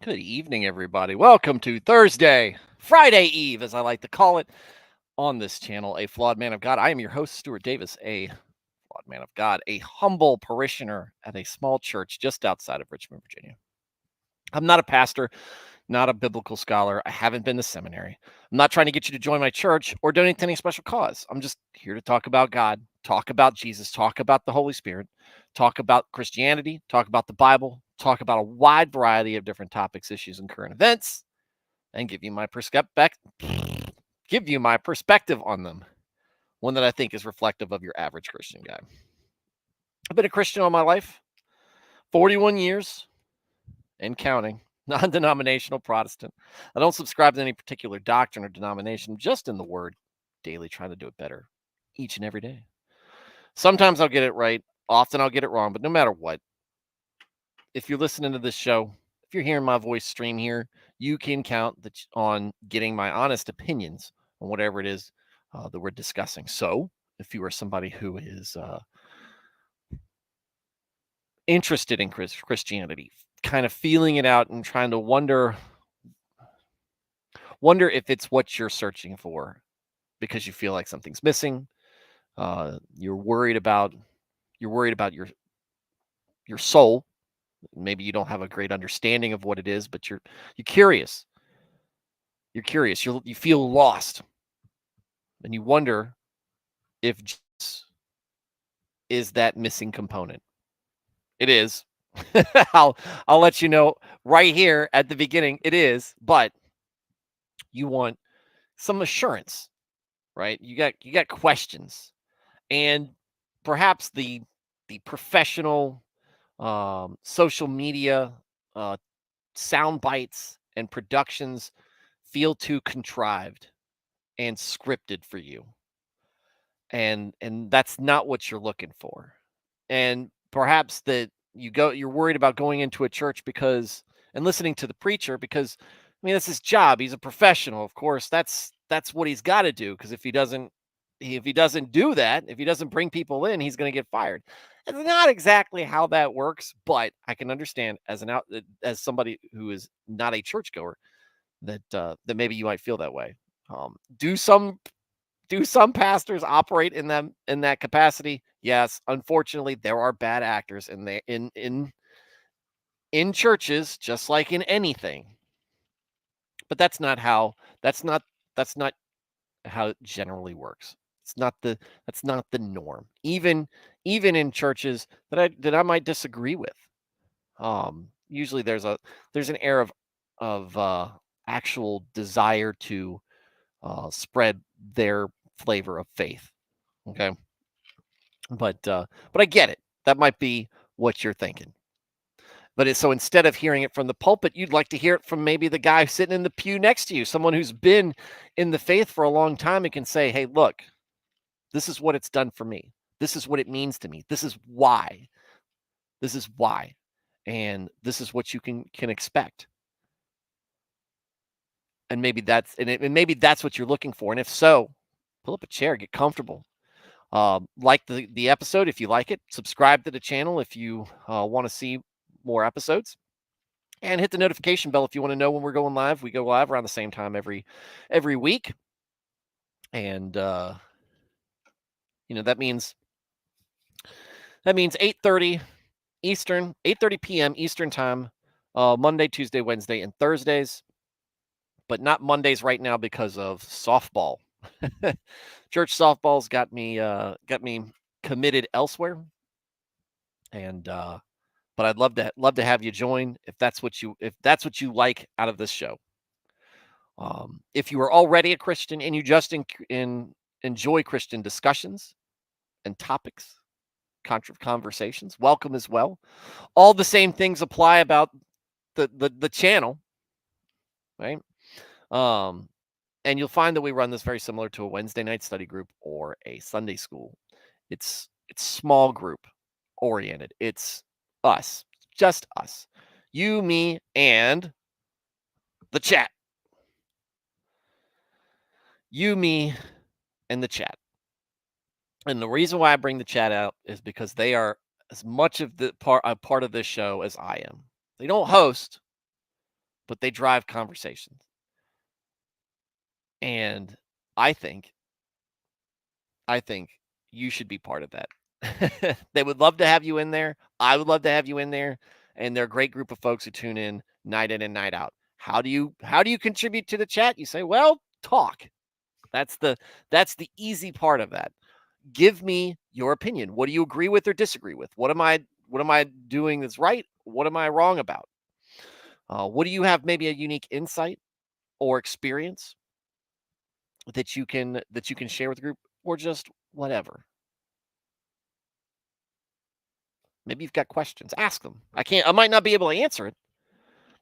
Good evening, everybody. Welcome to Friday Eve, as I like to call it, on this channel, A Flawed Man of God. I am your host, Stuart Davis, a flawed man of God, a humble parishioner at a small church just outside of Richmond, Virginia. I'm not a pastor, not a biblical scholar. I haven't been to seminary. I'm not trying to get you to join my church or donate to any special cause. I'm just here to talk about God, talk about Jesus, talk about the Holy Spirit, talk about Christianity, talk about the Bible, talk about a wide variety of different topics, issues, and current events, and give you my perspective on them. One that I think is reflective of your average Christian guy. I've been a Christian all my life, 41 years and counting. Non-denominational Protestant. I don't subscribe to any particular doctrine or denomination. I'm just in the Word daily, trying to do it better each and every day. Sometimes I'll get it right. Often I'll get it wrong. But no matter what, if you're listening to this show, if you're hearing my voice stream here, you can count on getting my honest opinions on whatever it is that we're discussing. So if you are somebody who is interested in Christianity, kind of feeling it out and trying to wonder if it's what you're searching for because you feel like something's missing. You're worried about your soul. Maybe you don't have a great understanding of what it is, but you're curious. You're curious. You feel lost, and you wonder if Jesus is that missing component. It is. I'll let you know right here at the beginning. It is, but you want some assurance, right? You got questions, and perhaps the professional social media sound bites and productions feel too contrived and scripted for you, and that's not what you're looking for. And perhaps that you're worried about going into a church because and listening to the preacher because I mean that's his job. He's a professional, of course. That's what he's got to do, because if he doesn't do that, if he doesn't bring people in, he's going to get fired. It's not exactly how that works, but I can understand as somebody who is not a churchgoer that maybe you might feel that way. Do some pastors operate in that capacity? Yes, unfortunately, there are bad actors in churches, just like in anything. But that's not that's not how it generally works. That's not the norm. Even in churches that I might disagree with. Usually there's an air of actual desire to spread their flavor of faith. Okay. But I get it. That might be what you're thinking. So instead of hearing it from the pulpit, you'd like to hear it from maybe the guy sitting in the pew next to you, someone who's been in the faith for a long time and can say, "Hey, look, this is what it's done for me. This is what it means to me. This is why. This is why. And this is what you can expect." And maybe that's what you're looking for. And if so, pull up a chair, get comfortable. Like the episode if you like it. Subscribe to the channel if you want to see more episodes, and hit the notification bell if you want to know when we're going live. We go live around the same time every week, and that means 8:30 Eastern, 8:30 p.m. Eastern time, Monday, Tuesday, Wednesday, and Thursdays, but not Mondays right now because of softball. Church softball's got me committed elsewhere, and but I'd love to have you join if that's what you like out of this show. If you are already a Christian and you just enjoy Christian discussions and topics, conversations, welcome as well. All the same things apply about the channel, right? And you'll find that we run this very similar to a Wednesday night study group or a Sunday school. It's small group oriented. It's us, just us, you, me, and the chat. You, me, and the chat. And the reason why I bring the chat out is because they are as much of a part of this show as I am. They don't host, but they drive conversations. And I think I think you should be part of that. They would love to have you in there. I would love to have you in there. And they're a great group of folks who tune in and night out. How do you contribute to the chat? You say, well, talk. That's the that's the easy part of that. Give me your opinion. What do you agree with or disagree with? What am I doing that's right? What am I wrong about? What do you have maybe a unique insight or experience that you can share with the group, or just whatever? Maybe you've got questions. Ask them. I might not be able to answer it,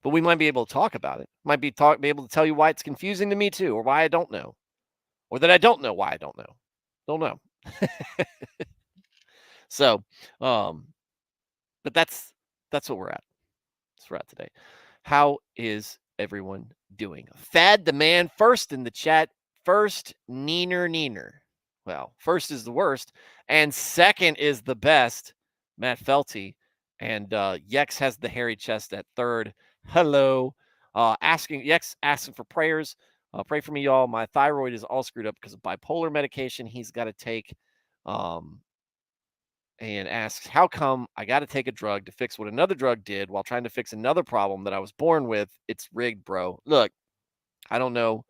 but we might be able to talk about it. Might be able to tell you why it's confusing to me too, or why I don't know, or that I don't know why I don't know. Don't know. So, um, but that's what we're at. That's where we're at today. How is everyone doing? Thad the man first in the chat. First, neener. Well, first is the worst, and second is the best. Matt Felty. And Yex has the hairy chest at third. Hello. Yex asking for prayers. Pray for me, y'all. My thyroid is all screwed up because of bipolar medication he's got to take. Um, and asks, how come I got to take a drug to fix what another drug did while trying to fix another problem that I was born with? It's rigged, bro. Look, I don't know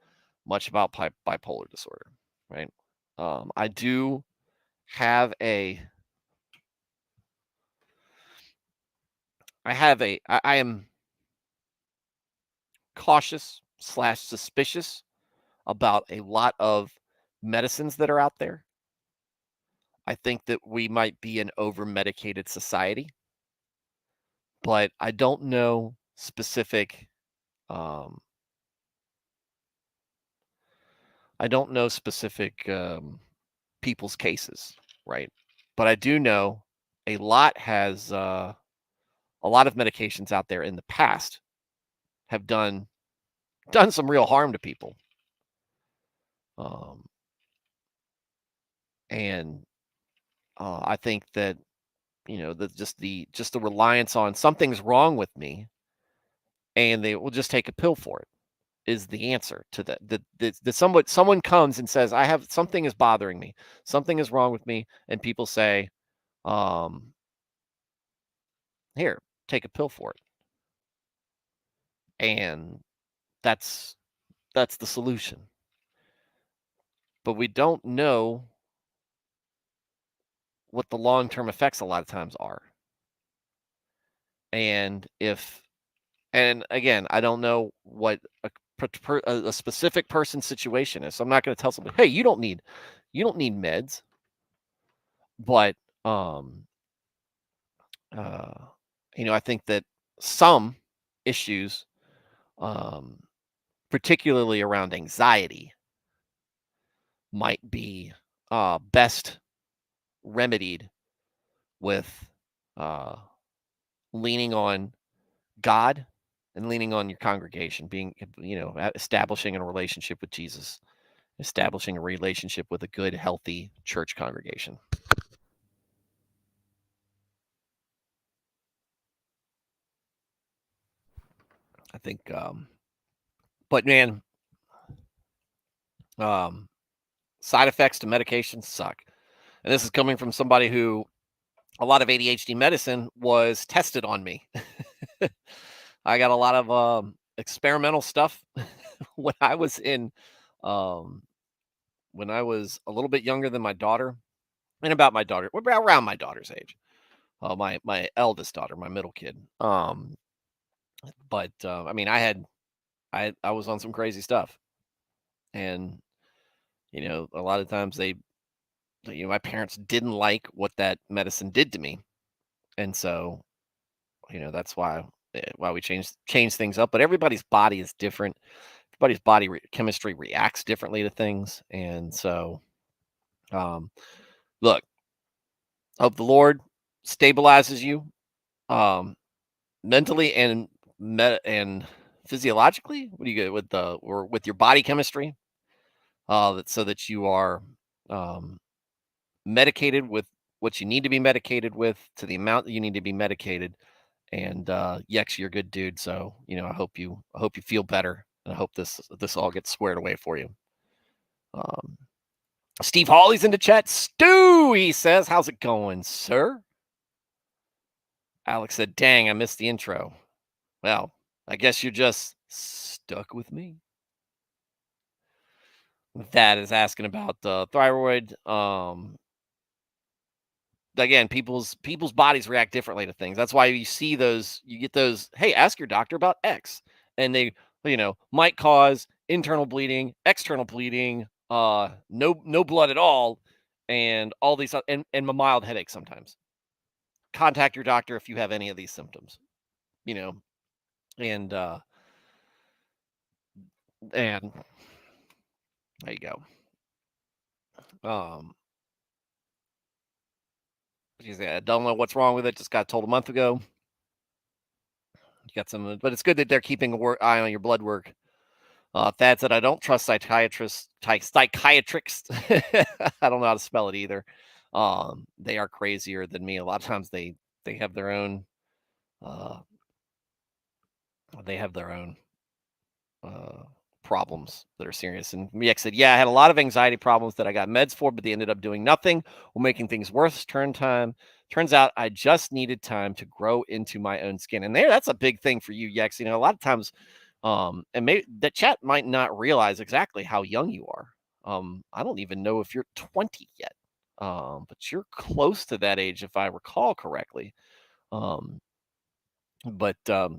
much about bipolar disorder, right? I do have I am cautious slash suspicious about a lot of medicines that are out there. I think that we might be an over medicated society, but I don't know um, people's cases, right? But I do know a lot has a lot of medications out there in the past have done some real harm to people. Um, and I think that just the reliance on something's wrong with me, and they will just take a pill for it is the answer to that. That someone comes and says, I have something is bothering me, something is wrong with me, and people say, um, here, take a pill for it, and that's that's the solution. But we don't know what the long-term effects a lot of times are. And if and again, I don't know what a specific person's situation is. So I'm not going to tell somebody, "Hey, you don't need meds." But um uh I think that some issues um particularly around anxiety might be best remedied with uh leaning on God and leaning on your congregation, establishing a relationship with Jesus, establishing a relationship with a good, healthy church congregation. I think, but man, um, side effects to medication suck. And this is coming from somebody who a lot of ADHD medicine was tested on me. I got a lot of experimental stuff when I was um, when I was a little bit younger than my daughter, and about my daughter, around my daughter's age. My eldest daughter, my middle kid. But I mean, I was on some crazy stuff, and a lot of times my parents didn't like what that medicine did to me, and so that's why we change things up. But everybody's body is different. Everybody's body chemistry reacts differently to things, and so um, look, hope the Lord stabilizes you um, mentally and physiologically. What do you get with with your body chemistry? So that you are um, medicated with what you need to be medicated with to the amount that you need to be medicated, And Yex, you're a good dude. So I hope you feel better, and I hope this all gets squared away for you. Um, Steve Hawley's in the chat. Stu, he says, how's it going, sir? Alex said, dang, I missed the intro. Well, I guess you're just stuck with me. That is asking about the thyroid. Again, people's bodies react differently to things. That's why you get those, hey, ask your doctor about X. And they, might cause internal bleeding, external bleeding, no blood at all, and all these and a mild headache sometimes. Contact your doctor if you have any of these symptoms. You know, and and there you go. Um I don't know what's wrong with it. Just got told a month ago. You got some, but it's good that they're keeping eye on your blood work. Thad said, I don't trust psychiatrists. Psychiatrists. I don't know how to spell it either. They are crazier than me. A lot of times they have their own. Uh, they have their own uh, problems that are serious. And Miek said, yeah, I had a lot of anxiety problems that I got meds for, but they ended up doing nothing or making things worse. Turns out I just needed time to grow into my own skin. And that's a big thing for you, Yex. A lot of times, and maybe the chat might not realize exactly how young you are. I don't even know if you're 20 yet. But you're close to that age, if I recall correctly. But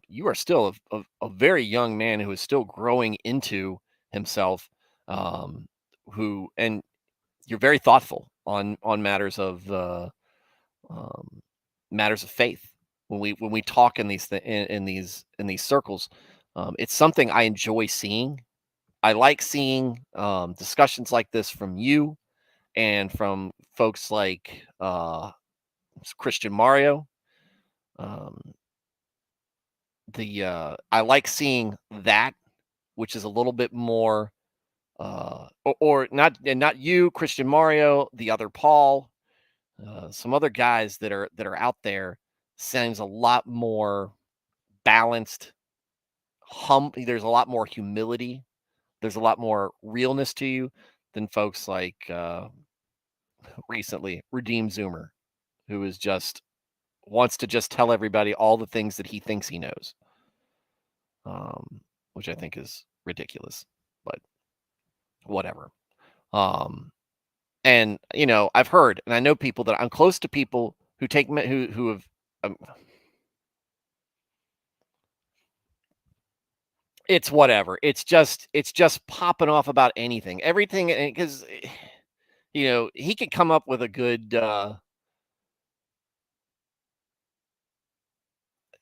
you are still a very young man who is still growing into himself. Who and You're very thoughtful on um, matters of faith. When we talk in these circles, it's something I enjoy seeing. I like seeing discussions like this from you and from folks like Christian Mario. Um, I like seeing that, which is a little bit more or not, and not you, Christian Mario, the other Paul, some other guys that are out there. Seems a lot more balanced. There's a lot more humility. There's a lot more realness to you than folks like recently Redeem Zoomer, who is just wants to just tell everybody all the things that he thinks he knows, which I think is ridiculous, but whatever. Um, and I've heard, and I know people that I'm close to people who take who have. It's whatever. It's just popping off about anything, everything, because he could come up with a good.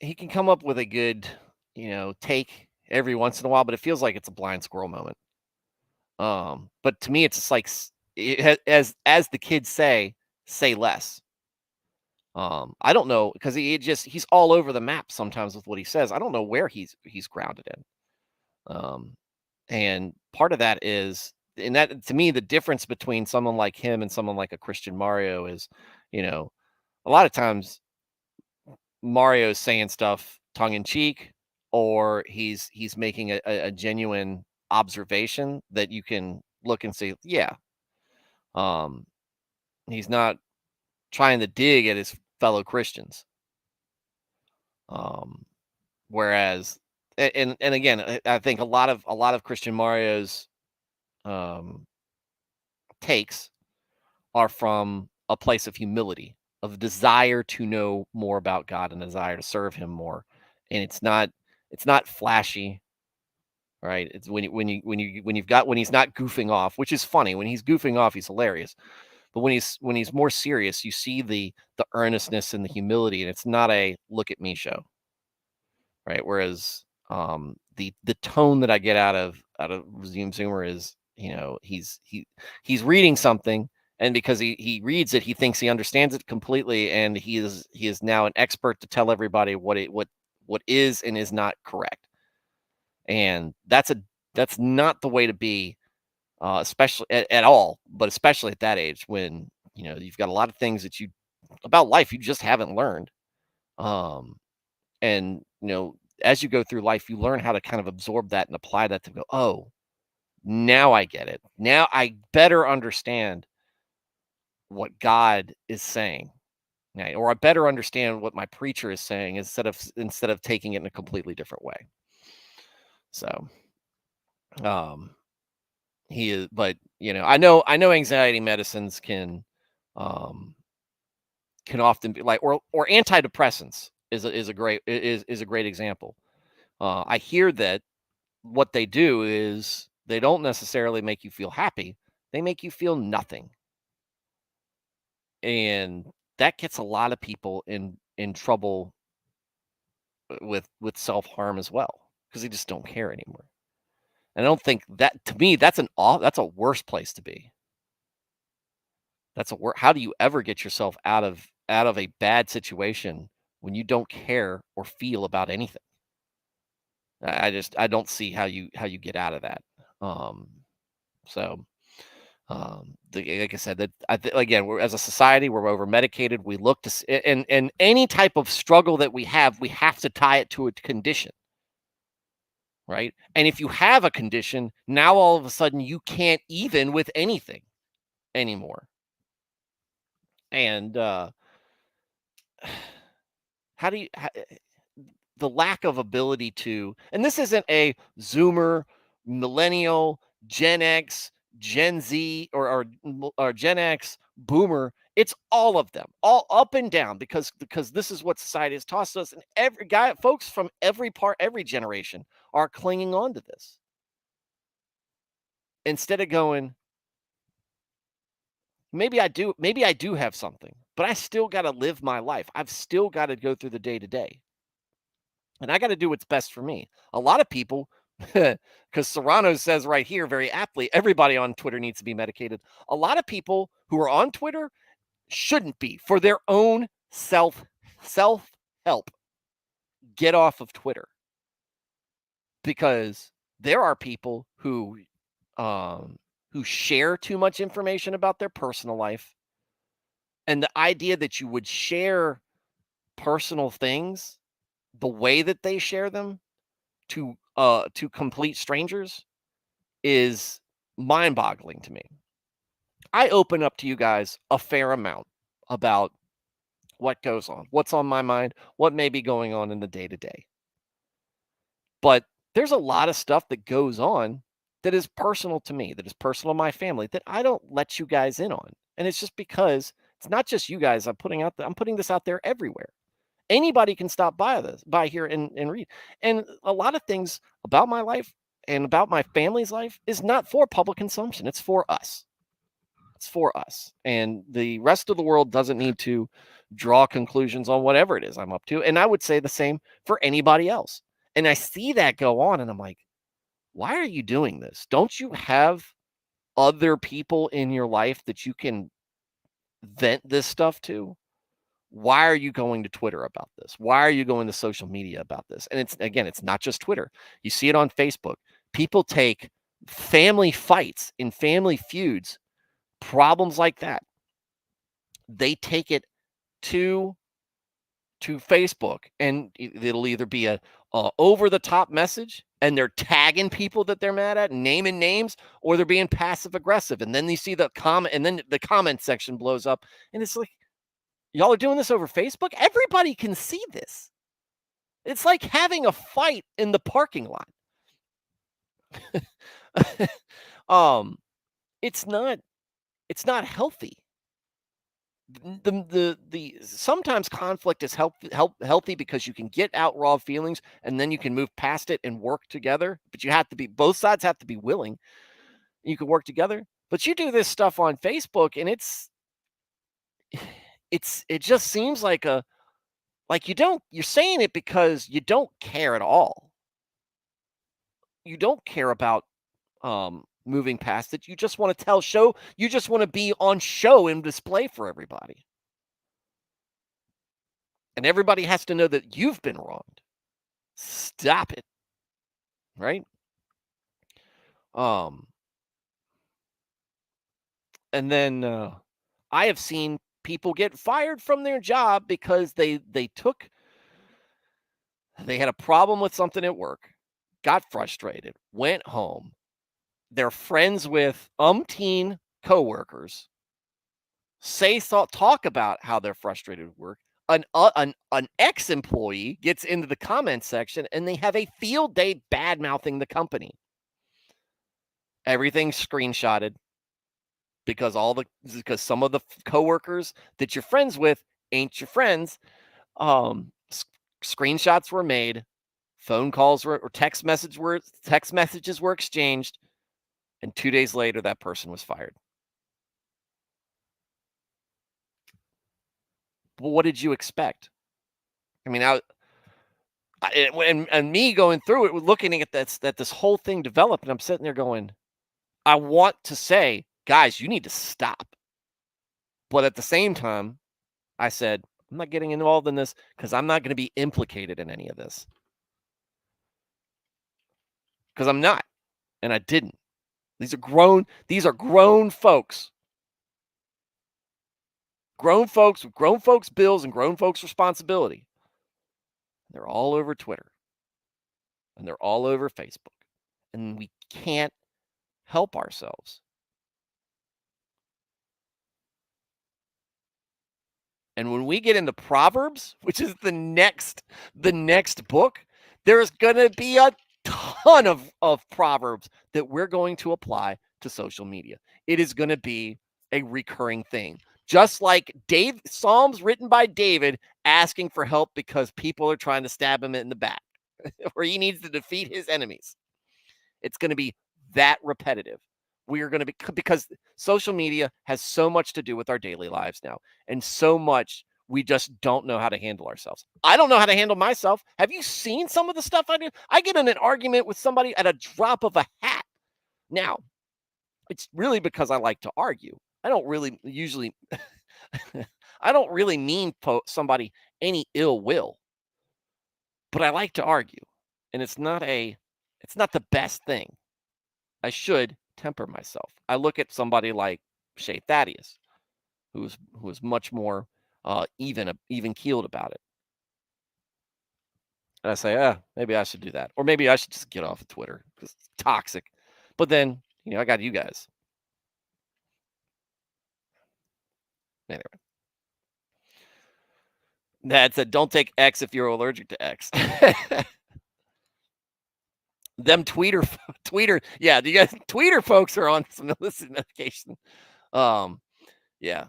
He can come up with a good, take every once in a while, but it feels like it's a blind squirrel moment. But to me, it's just like as the kids say less. I don't know because he's all over the map sometimes with what he says. I don't know where he's grounded in. And part of that is, and that to me, the difference between someone like him and someone like a Christian Mario is, you know, a lot of times Mario's saying stuff tongue in cheek, or he's making a genuine observation that you can look and say, yeah, um, he's not trying to dig at his fellow Christians. Um, Whereas, and again, I think a lot of Christian Mario's um, takes are from a place of humility, of desire to know more about God and desire to serve Him more. And it's not flashy, right? It's when he's not goofing off, which is funny. When he's goofing off, he's hilarious. But when he's more serious, you see the earnestness and the humility, and it's not a look at me show, right? Whereas the tone that I get out of Resume Zoomer is, he's reading something, and because he reads it, he thinks he understands it completely, and he is now an expert to tell everybody what is and is not correct. And that's not the way to be, especially at all, but especially at that age when you've got a lot of things that you about life you just haven't learned. Um, And, as you go through life, you learn how to kind of absorb that and apply that to go, oh, now I get it. Now I better understand what God is saying. Or I better understand what my preacher is saying instead of taking it in a completely different way. So, um, he is, but I know anxiety medicines um, can often be like, or antidepressants is a great example. I hear that what they do is they don't necessarily make you feel happy; they make you feel nothing, and that gets a lot of people in trouble with self harm as well because they just don't care anymore. And I don't think that, to me, that's a worse place to be. How do you ever get yourself out of a bad situation when you don't care or feel about anything? I don't see how you get out of that. Um, so like I said, again, we're, as a society, we're over medicated. We look to and any type of struggle that we have to tie it to a condition, right? And if you have a condition, now all of a sudden you can't even with anything anymore. And how do you how, the lack of ability to, and this isn't a Zoomer, millennial, Gen X, Gen Z, or Gen X, Boomer. It's all of them, all up and down, because this is what society has tossed us, and folks from every generation are clinging on to this instead of going, maybe I do have something, but I still got to live my life. I've still got to go through the day to day. And I got to do what's best for me. A lot of people, because Serrano says right here very aptly, everybody on Twitter needs to be medicated. A lot of people who are on Twitter shouldn't be, for their own self help. Get off of Twitter, because there are people um who share too much information about their personal life, and the idea that you would share personal things the way that they share them to complete strangers is mind-boggling to me. I open up to you guys a fair amount about what goes on, what's on my mind, what may be going on in the day to day. But there's a lot of stuff that goes on that is personal to me, that is personal to my family, that I don't let you guys in on. And it's just because it's not just you guys. I'm putting this out there everywhere. Anybody can stop by here and read. And a lot of things about my life and about my family's life is not for public consumption. It's for us. It's for us. And the rest of the world doesn't need to draw conclusions on whatever it is I'm up to. And I would say the same for anybody else. And I see that go on, and I'm like, why are you doing this? Don't you have other people in your life that you can vent this stuff to? Why are you going to Twitter about this? Why are you going to social media about this? And it's not just Twitter. You see it on Facebook. People take family fights and family feuds, problems like that. They take it to Facebook, and it'll either be a over the top message, and they're tagging people that they're mad at, naming names, or they're being passive aggressive. And then you see the comment, and then the comment section blows up, and it's like, y'all are doing this over Facebook? Everybody can see this. It's like having a fight in the parking lot. um, it's not healthy. The sometimes conflict is healthy because you can get out raw feelings, and then you can move past it and work together. But both sides have to be willing. You can work together. But you do this stuff on Facebook, and it just seems like you're saying it because you don't care at all. You don't care about moving past it. You just want to you just want to be on show and display for everybody. And everybody has to know that you've been wronged. Stop it. Right? Um, and then I have seen people get fired from their job because they took They had a problem with something at work, got frustrated, went home. They're friends with umpteen coworkers. Talk about how they're frustrated with work. An ex-employee gets into the comment section and they have a field day bad mouthing the company. Everything's screenshotted because some of the coworkers that you're friends with ain't your friends. Screenshots were made, phone calls or text messages were exchanged, and 2 days later that person was fired. Well, what did you expect? I mean, and me going through it, looking at this whole thing developed, and I'm sitting there going, I want to say, guys, you need to stop. But at the same time, I said, I'm not getting involved in this because I'm not going to be implicated in any of this. Because I'm not. And I didn't. These are grown folks. Grown folks with grown folks' bills and grown folks' responsibility. They're all over Twitter. And they're all over Facebook. And we can't help ourselves. And when we get into Proverbs, which is the next book, there's going to be a ton of Proverbs that we're going to apply to social media. It is going to be a recurring thing. Just like Psalms written by David asking for help because people are trying to stab him in the back, or he needs to defeat his enemies. It's going to be that repetitive. We are going to be, because social media has so much to do with our daily lives now, and so much we just don't know how to handle ourselves. I don't know how to handle myself. Have you seen some of the stuff I do? I get in an argument with somebody at a drop of a hat. Now, it's really because I like to argue. I don't really usually, I don't really mean somebody any ill will, but I like to argue, and it's not the best thing. I should temper myself. I look at somebody like Shea Thaddeus, who was much more even keeled about it. And I say, maybe I should do that. Or maybe I should just get off of Twitter because it's toxic. But then, I got you guys. Anyway. That said, don't take X if you're allergic to X. Them tweeter, yeah, you guys tweeter folks are on some illicit medication. Yeah.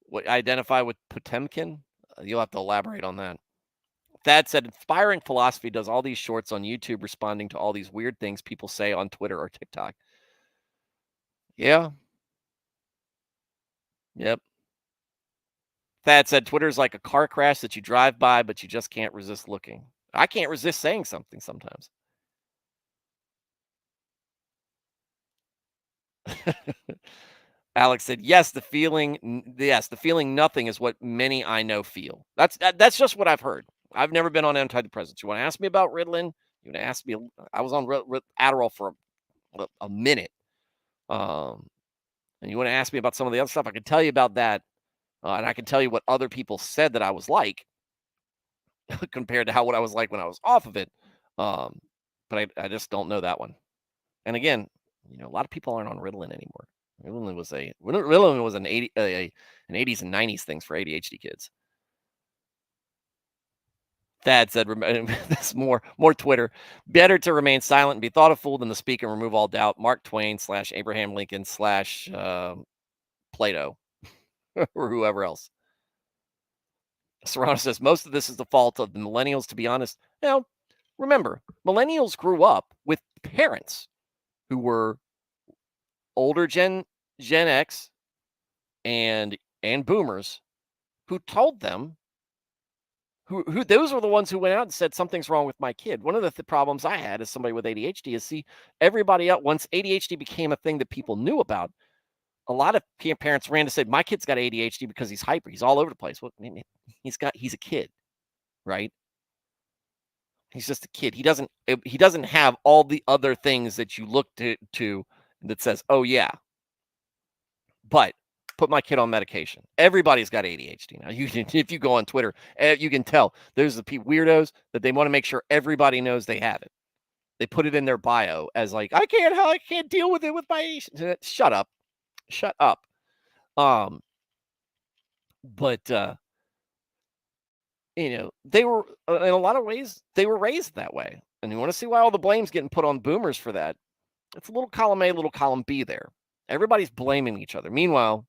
What identify with Potemkin? You'll have to elaborate on that. Thad said, inspiring philosophy does all these shorts on YouTube responding to all these weird things people say on Twitter or TikTok. Yeah. Yep. Thad said, Twitter's like a car crash that you drive by, but you just can't resist looking. I can't resist saying something sometimes. Alex said, yes, the feeling nothing is what many I know feel. That's just what I've heard. I've never been on antidepressants. You want to ask me about Ritalin? You want to ask me? I was on Adderall for a minute. And you want to ask me about some of the other stuff? I can tell you about that. And I can tell you what other people said that I was like compared to what I was like when I was off of it. But I just don't know that one. And again, a lot of people aren't on Ritalin anymore. Ritalin was an 80s and 90s things for ADHD kids. Thad said, this more Twitter. Better to remain silent and be thought a fool than to speak and remove all doubt. Mark Twain / Abraham Lincoln / Plato or whoever else. Serrano says, most of this is the fault of the millennials, to be honest. Now, remember, millennials grew up with parents who were older Gen X and boomers who told them, who those were the ones who went out and said something's wrong with my kid. One of the problems I had as somebody with ADHD is everybody else, once ADHD became a thing that people knew about, a lot of parents ran to say, my kid's got ADHD because he's hyper. He's all over the place. Well, he's a kid, right? He's just a kid. He doesn't have all the other things that you look to that says, oh yeah. But put my kid on medication. Everybody's got ADHD now. If you go on Twitter, you can tell there's the weirdos that they want to make sure everybody knows they have it. They put it in their bio as like, I can't deal with it with my ADHD. Shut up. Shut up. But they were in a lot of ways they were raised that way. And you want to see why all the blame's getting put on boomers for that? It's a little column A, little column B there. Everybody's blaming each other. Meanwhile,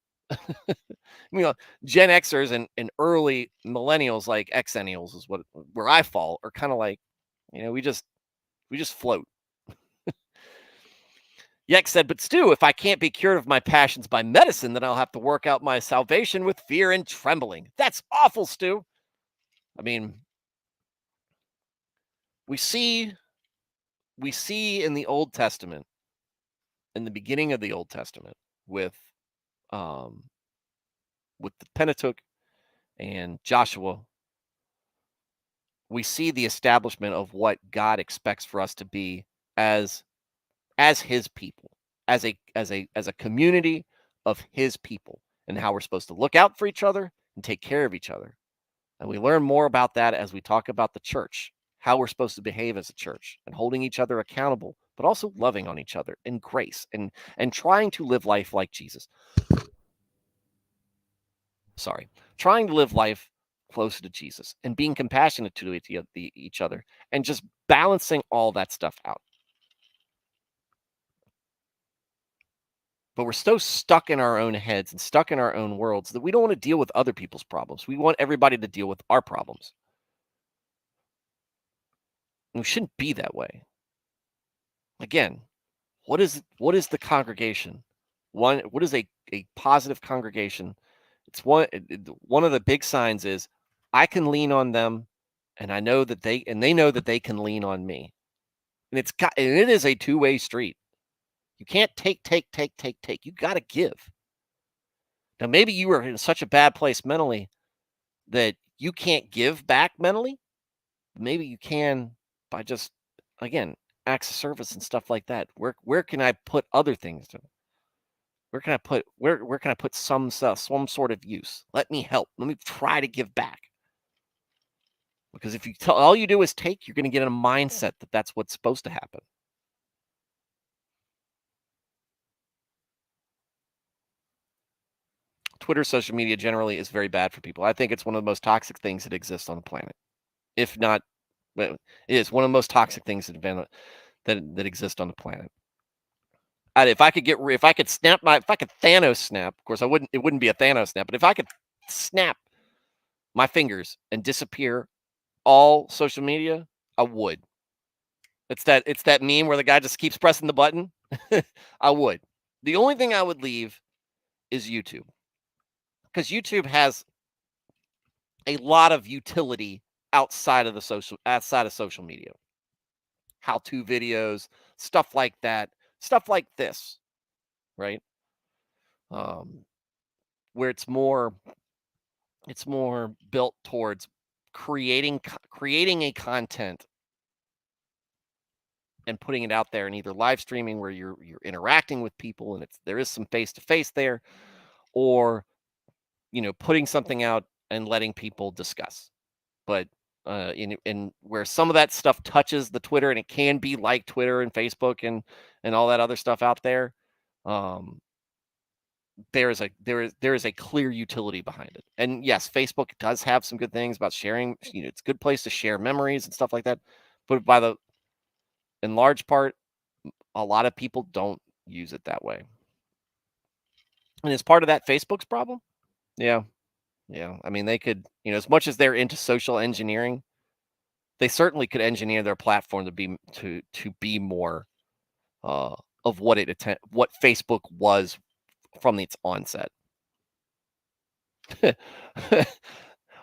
Gen Xers and early millennials like Xennials is where I fall are kind of like, we just float. Yex said, but Stu, if I can't be cured of my passions by medicine, then I'll have to work out my salvation with fear and trembling. That's awful, Stu. I mean, we see in the Old Testament, in the beginning of the Old Testament, with the Pentateuch and Joshua, we see the establishment of what God expects for us to be as his people, as a community of his people, and how we're supposed to look out for each other and take care of each other. And we learn more about that as we talk about the church, how we're supposed to behave as a church, and holding each other accountable, but also loving on each other in grace and trying to live life like Jesus. Trying to live life closer to Jesus and being compassionate to each other and just balancing all that stuff out. But we're so stuck in our own heads and stuck in our own worlds that we don't want to deal with other people's problems. We want everybody to deal with our problems. And we shouldn't be that way. Again, what is the congregation? What is a positive congregation? It's one of the big signs is I can lean on them, and I know that they know that they can lean on me. And it is a two-way street. You can't take. You got to give. Now, maybe you are in such a bad place mentally that you can't give back mentally. Maybe you can by just, again, acts of service and stuff like that. Where can I put other things? Where can I put some sort of use? Let me help. Let me try to give back. Because if all you do is take, you're going to get in a mindset that that's what's supposed to happen. Twitter, social media generally is very bad for people. I think it's one of the most toxic things that exists on the planet. If not, it is one of the most toxic things that exist on the planet. If I could Thanos snap, of course it wouldn't be a Thanos snap, but if I could snap my fingers and disappear all social media, I would. It's that meme where the guy just keeps pressing the button. I would. The only thing I would leave is YouTube. Because YouTube has a lot of utility outside of social media. How-to videos, stuff like that, stuff like this, right? Where it's more built towards creating a content and putting it out there, and either live streaming where you're interacting with people and there is some face-to-face there, or putting something out and letting people discuss. But in where some of that stuff touches the Twitter, and it can be like Twitter and Facebook and all that other stuff out there, there is a clear utility behind it. And yes, Facebook does have some good things about sharing. It's a good place to share memories and stuff like that. But in large part, a lot of people don't use it that way. And is part of that Facebook's problem? Yeah. I mean, they could, as much as they're into social engineering, they certainly could engineer their platform to be more of what Facebook was from its onset.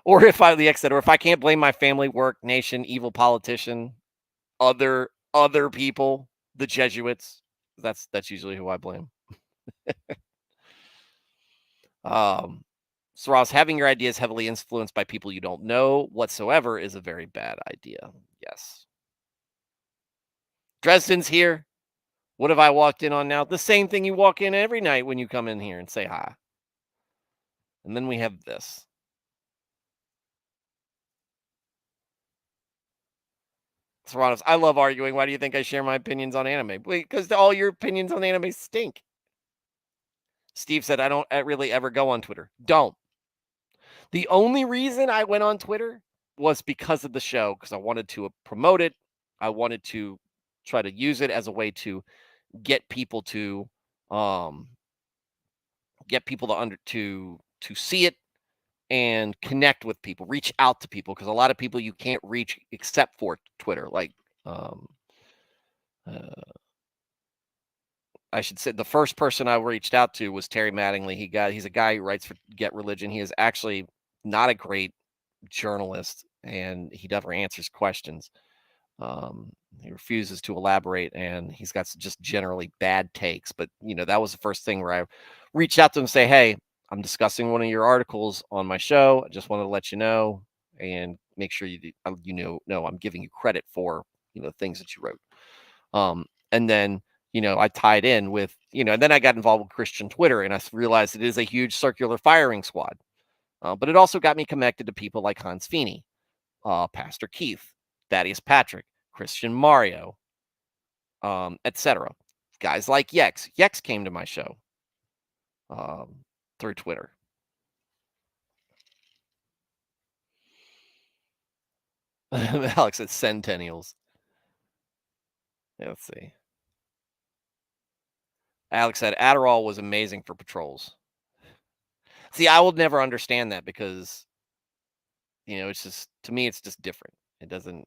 Or if I can't blame my family, work, nation, evil politician, other people, the Jesuits, that's usually who I blame. So Ross, having your ideas heavily influenced by people you don't know whatsoever is a very bad idea. Yes. Dresden's here. What have I walked in on now? The same thing you walk in every night when you come in here and say hi. And then we have this. Serranos, I love arguing. Why do you think I share my opinions on anime? Because all your opinions on anime stink. Steve said, I don't really ever go on Twitter. Don't. The only reason I went on Twitter was because of the show, because I wanted to promote it. I wanted to try to use it as a way to get people to um to see it and connect with people, reach out to people, because a lot of people you can't reach except for Twitter. Like um uh, I should say the first person I reached out to was Terry Mattingly. He's a guy who writes for Get Religion. He is actually not a great journalist, and he never answers questions. He refuses to elaborate, and he's got just generally bad takes. But that was the first thing where I reached out to him and say, "Hey, I'm discussing one of your articles on my show. I just wanted to let you know and make sure you know I'm giving you credit for things that you wrote." And then I tied in with and then I got involved with Christian Twitter, and I realized it is a huge circular firing squad. But it also got me connected to people like Hans Feeney, Pastor Keith, Thaddeus Patrick, Christian Mario, etc. Guys like Yex. Yex came to my show through Twitter. Alex said Centennials. Yeah, let's see. Alex said Adderall was amazing for patrols. See, I will never understand that because it's just, to me, it's just different. It doesn't.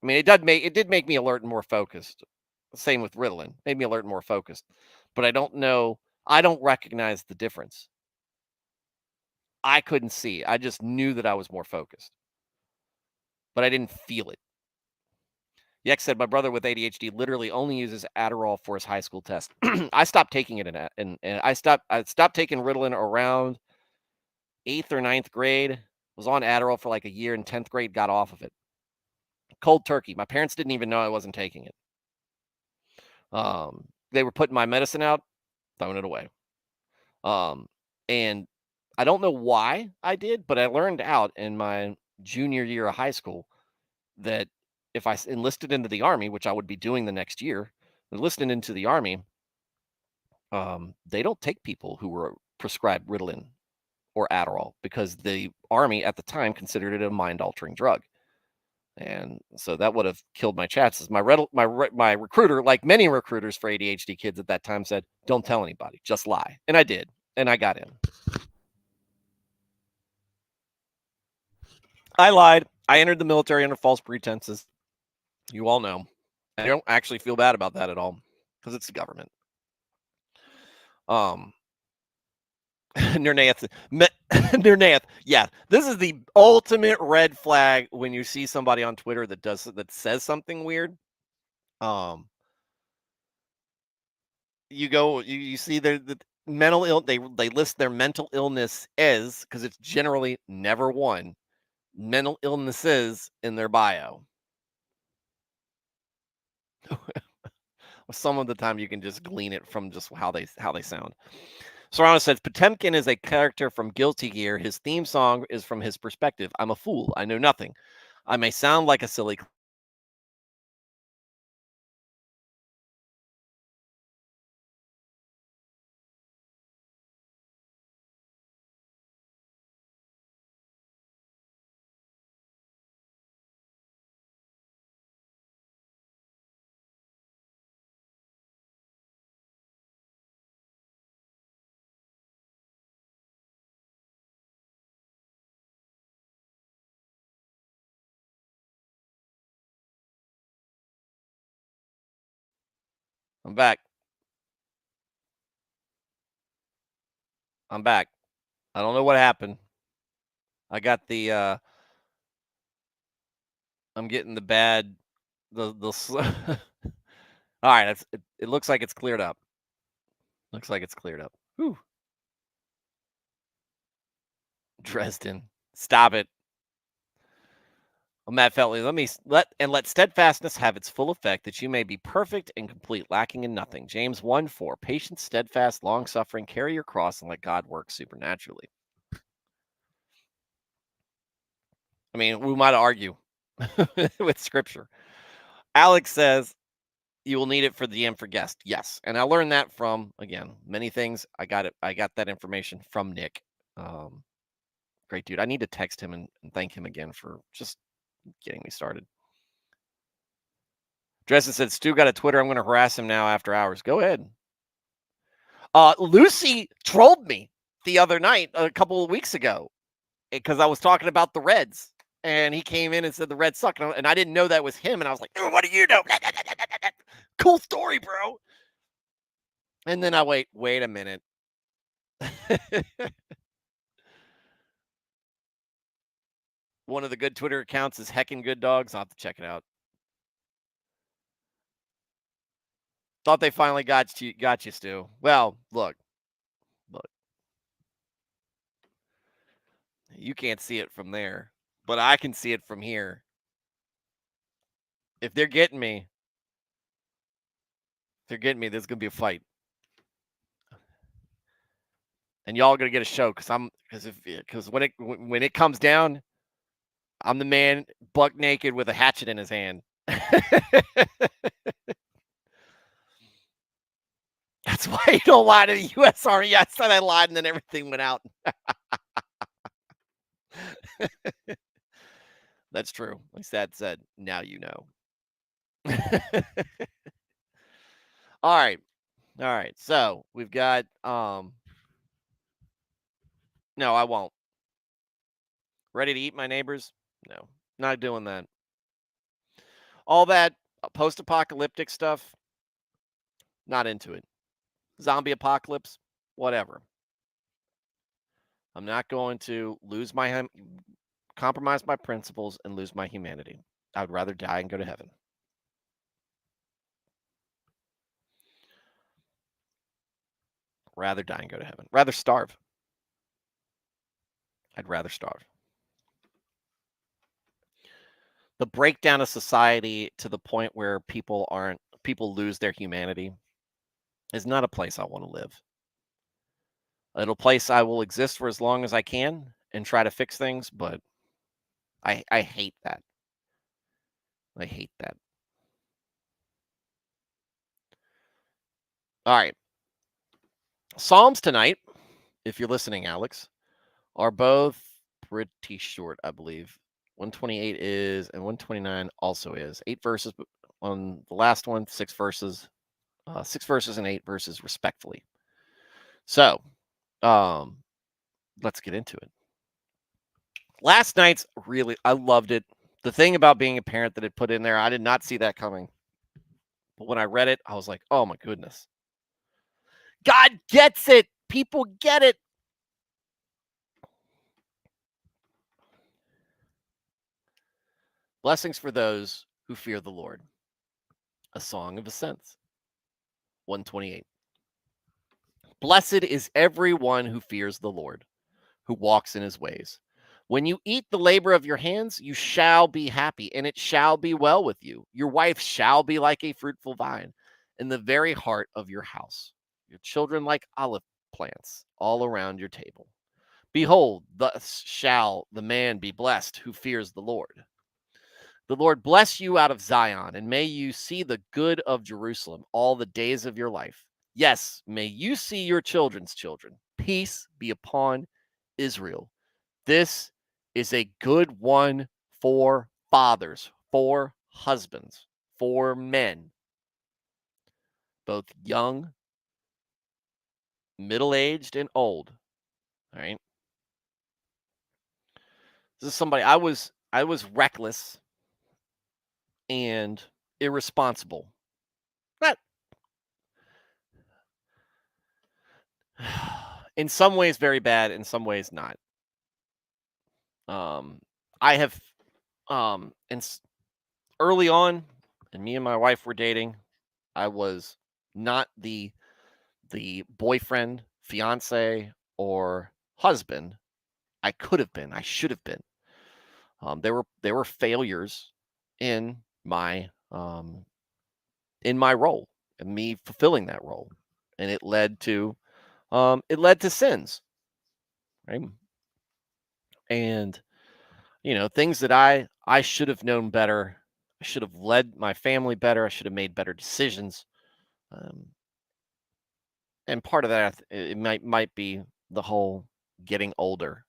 I mean, it did make me alert and more focused. Same with Ritalin, made me alert and more focused. But I don't know. I don't recognize the difference. I couldn't see. I just knew that I was more focused, but I didn't feel it. Yex said, my brother with ADHD literally only uses Adderall for his high school test. I stopped taking it and I stopped taking Ritalin around 8th or ninth grade. Was on Adderall for like a year. In 10th grade, got off of it. Cold turkey. My parents didn't even know I wasn't taking it. They were putting my medicine out, throwing it away. And I don't know why I did, but I learned out in my junior year of high school that if I enlisted into the Army, which I would be doing the next year, enlisting into the Army, they don't take people who were prescribed Ritalin or Adderall because the Army at the time considered it a mind-altering drug. And so that would have killed my chances. My recruiter, like many recruiters for ADHD kids at that time, said, "Don't tell anybody, just lie." And I did, and I got in. I lied. I entered the military under false pretenses. You all know. I don't actually feel bad about that at all because it's the government. Nirnath, Nirnath, yeah, this is the ultimate red flag when you see somebody on Twitter that says something weird. You see the mental ill. They list their mental illness as, because it's generally never one, mental illnesses in their bio. Some of the time you can just glean it from just how they sound. Serrano says Potemkin is a character from Guilty Gear. His theme song is from his perspective. I'm a fool. I know nothing. I may sound like a silly. I'm back. I'm back. I don't know what happened. I got the I'm getting the bad the all right, it looks like it's cleared up. Looks like it's cleared up. Whew. Dresden. Stop it. Well, Matt Feltley, let steadfastness have its full effect, that you may be perfect and complete, lacking in nothing. James 1:4. Patience, steadfast, long suffering, carry your cross, and let God work supernaturally. I mean, we might argue with scripture. Alex says you will need it for the end for guest. Yes. And I learned that from, again, many things. I got that information from Nick. Um, Great dude. I need to text him and thank him again for just getting me started. Dresden said, Stu got a Twitter. I'm going to harass him now after hours. Go ahead. Lucy trolled me the other night, a couple of weeks ago, because I was talking about the Reds. And he came in and said the Reds suck. And I didn't know that was him. And I was like, oh, what do you know? Cool story, bro. And then I wait a minute. One of the good Twitter accounts is Heckin' Good Dogs. I'll have to check it out. Thought they finally got you, Stu. Well, look. You can't see it from there, but I can see it from here. If they're getting me, there's gonna be a fight, and y'all are gonna get a show because when it comes down, I'm the man buck naked with a hatchet in his hand. That's why you don't lie to the U.S. Army. Yeah, I said I lied, and then everything went out. That's true. Like Sad said, now you know. All right. All right. So we've got no, I won't. Ready to eat my neighbors? No, not doing that. All that post-apocalyptic stuff, not into it. Zombie apocalypse, whatever. I'm not going to compromise my principles and lose my humanity. I would rather die and go to heaven. Rather die and go to heaven. Rather starve. I'd rather starve. The breakdown of society to the point where people lose their humanity is not a place I want to live. It'll place I will exist for as long as I can and try to fix things, but I hate that. I hate that. All right. Psalms tonight, if you're listening, Alex, are both pretty short, I believe. 128 is, and 129 also is. 8 verses on the last one, 6 verses. 6 verses and 8 verses, respectfully. So, let's get into it. Last night's I loved it. The thing about being a parent that it put in there, I did not see that coming. But when I read it, I was like, oh my goodness. God gets it. People get it. Blessings for those who fear the Lord. A song of ascents. 128. Blessed is everyone who fears the Lord, who walks in his ways. When you eat the labor of your hands, you shall be happy, and it shall be well with you. Your wife shall be like a fruitful vine in the very heart of your house, your children like olive plants all around your table. Behold, thus shall the man be blessed who fears the Lord. The Lord bless you out of Zion, and may you see the good of Jerusalem all the days of your life. Yes, may you see your children's children. Peace be upon Israel. This is a good one for fathers, for husbands, for men, both young, middle-aged, and old. All right. This is somebody I was reckless and irresponsible. Not in some ways very bad, in some ways not. I have early on, and me and my wife were dating, I was not the boyfriend, fiance, or husband I could have been. I should have been. There were failures in my role and me fulfilling that role, and it led to sins, right? And things that I should have known better. I should have led my family better. I should have made better decisions. Um, and part of that, it might be the whole getting older.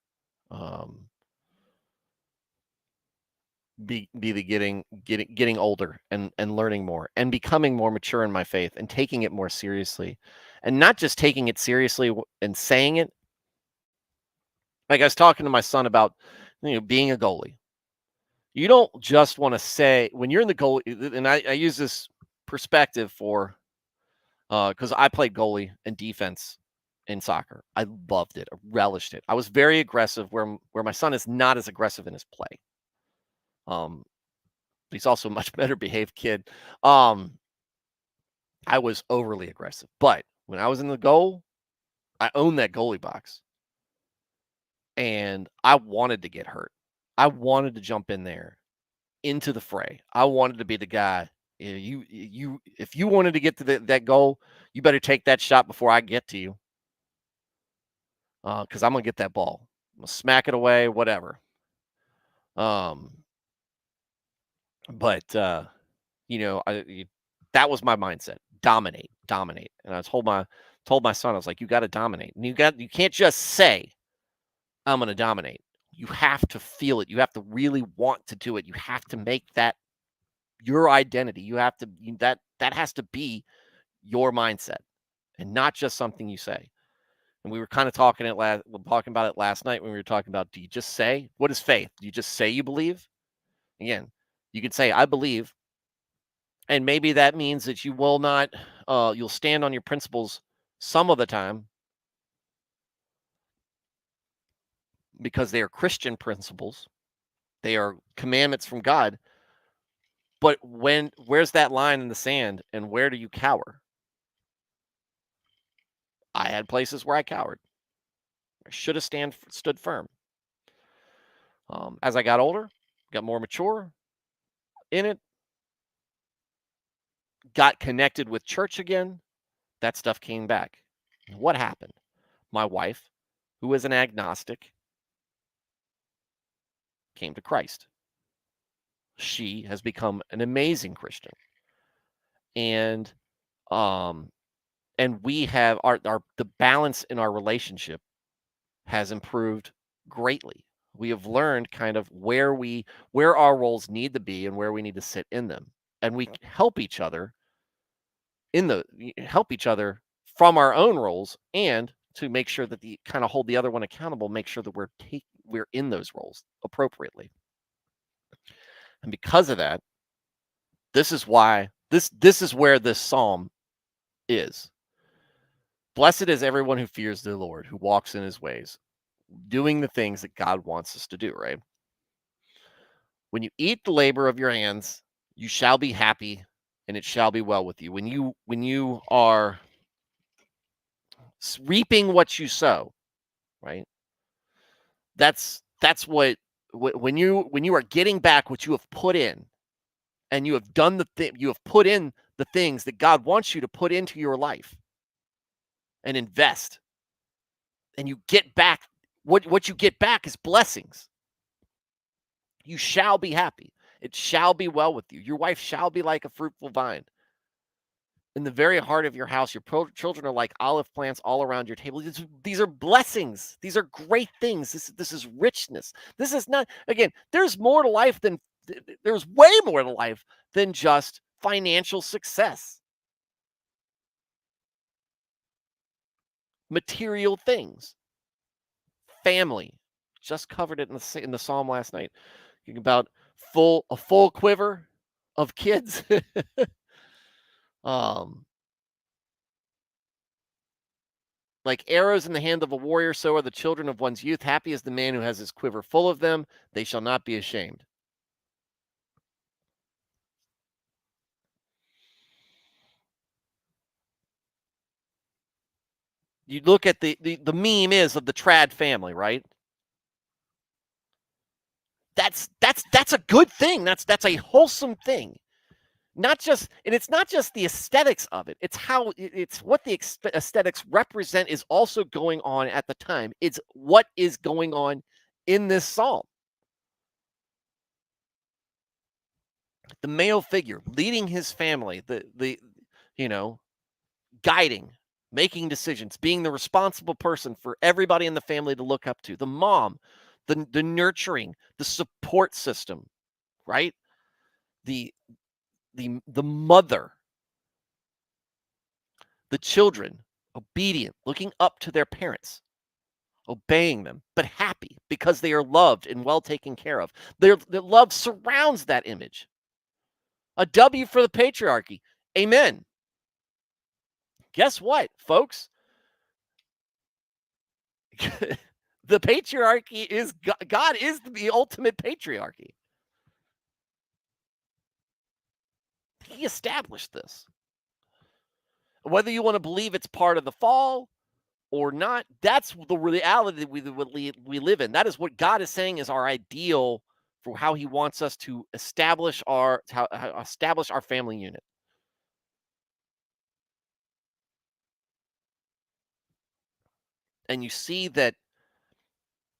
Um, be the getting older and learning more and becoming more mature in my faith and taking it more seriously, and not just taking it seriously and saying it. Like, I was talking to my son about being a goalie. You don't just want to say when you're in the goal, and I use this perspective for because I played goalie and defense in soccer. I loved it. I relished it. I was very aggressive where my son is not as aggressive in his play. Um, but he's also a much better behaved kid. Um, I was overly aggressive, but when I was in the goal, I owned that goalie box, and I wanted to get hurt. I wanted to jump in there into the fray. I wanted to be the guy. If you wanted to get to that goal, you better take that shot before I get to you, because I'm gonna get that ball. I'm gonna smack it away, whatever. Um, but that was my mindset. Dominate, dominate. And I told my son, I was like, you got to dominate, and you can't just say I'm gonna dominate. You have to feel it. You have to really want to do it. You have to make that your identity. You have to that has to be your mindset and not just something you say. And we were kind of talking about it last night when we were talking about, do you just say, what is faith? Do you just say you believe? Again, you could say, I believe. And maybe that means that you will not, you'll stand on your principles some of the time because they are Christian principles. They are commandments from God. But where's that line in the sand and where do you cower? I had places where I cowered. I should have stood firm. As I got older, got more mature in it, got connected with church again, that stuff came back. What happened? My wife, who is an agnostic, came to Christ. She has become an amazing Christian. And um and we have our the balance in our relationship has improved greatly. We have learned kind of where our roles need to be and where we need to sit in them. And we help each other from our own roles, and to make sure that the kind of hold the other one accountable, make sure that we're in those roles appropriately. And because of that, this is why this is where this psalm is. Blessed is everyone who fears the Lord, who walks in his ways, doing the things that God wants us to do, right? When you eat the labor of your hands, you shall be happy, and it shall be well with you. When you are reaping what you sow, right? That's what when you are getting back what you have put in, and you have done you have put in the things that God wants you to put into your life and invest, and you get back what you get back is blessings. You shall be happy. It shall be well with you. Your wife shall be like a fruitful vine. In the very heart of your house, your children are like olive plants all around your table. These are blessings. These are great things. This is richness. This is not, again, there's more to life than, there's way more to life than just financial success, material things, family. Just covered it in the psalm last night. Thinking about a full quiver of kids. um, Like arrows in the hand of a warrior, so are the children of one's youth. Happy is the man who has his quiver full of them. They shall not be ashamed. You look at the meme is of the trad family, right? That's a good thing. That's a wholesome thing. It's not just the aesthetics of it. It's what the aesthetics represent is also going on at the time. It's what is going on in this psalm. the male figure leading his family, the you know, guiding, making decisions, being the responsible person for everybody in the family to look up to. The mom, the nurturing, the support system, right? The the mother, the children, obedient, looking up to their parents, obeying them, but happy because they are loved and well taken care of. Their love surrounds that image. A W for the patriarchy. Amen. Guess what, folks? The patriarchy is God is the ultimate patriarchy. He established this. Whether you want to believe it's part of the fall or not, that's the reality that we live in. That is what God is saying is our ideal for how He wants us to establish how establish our family unit. And you see that,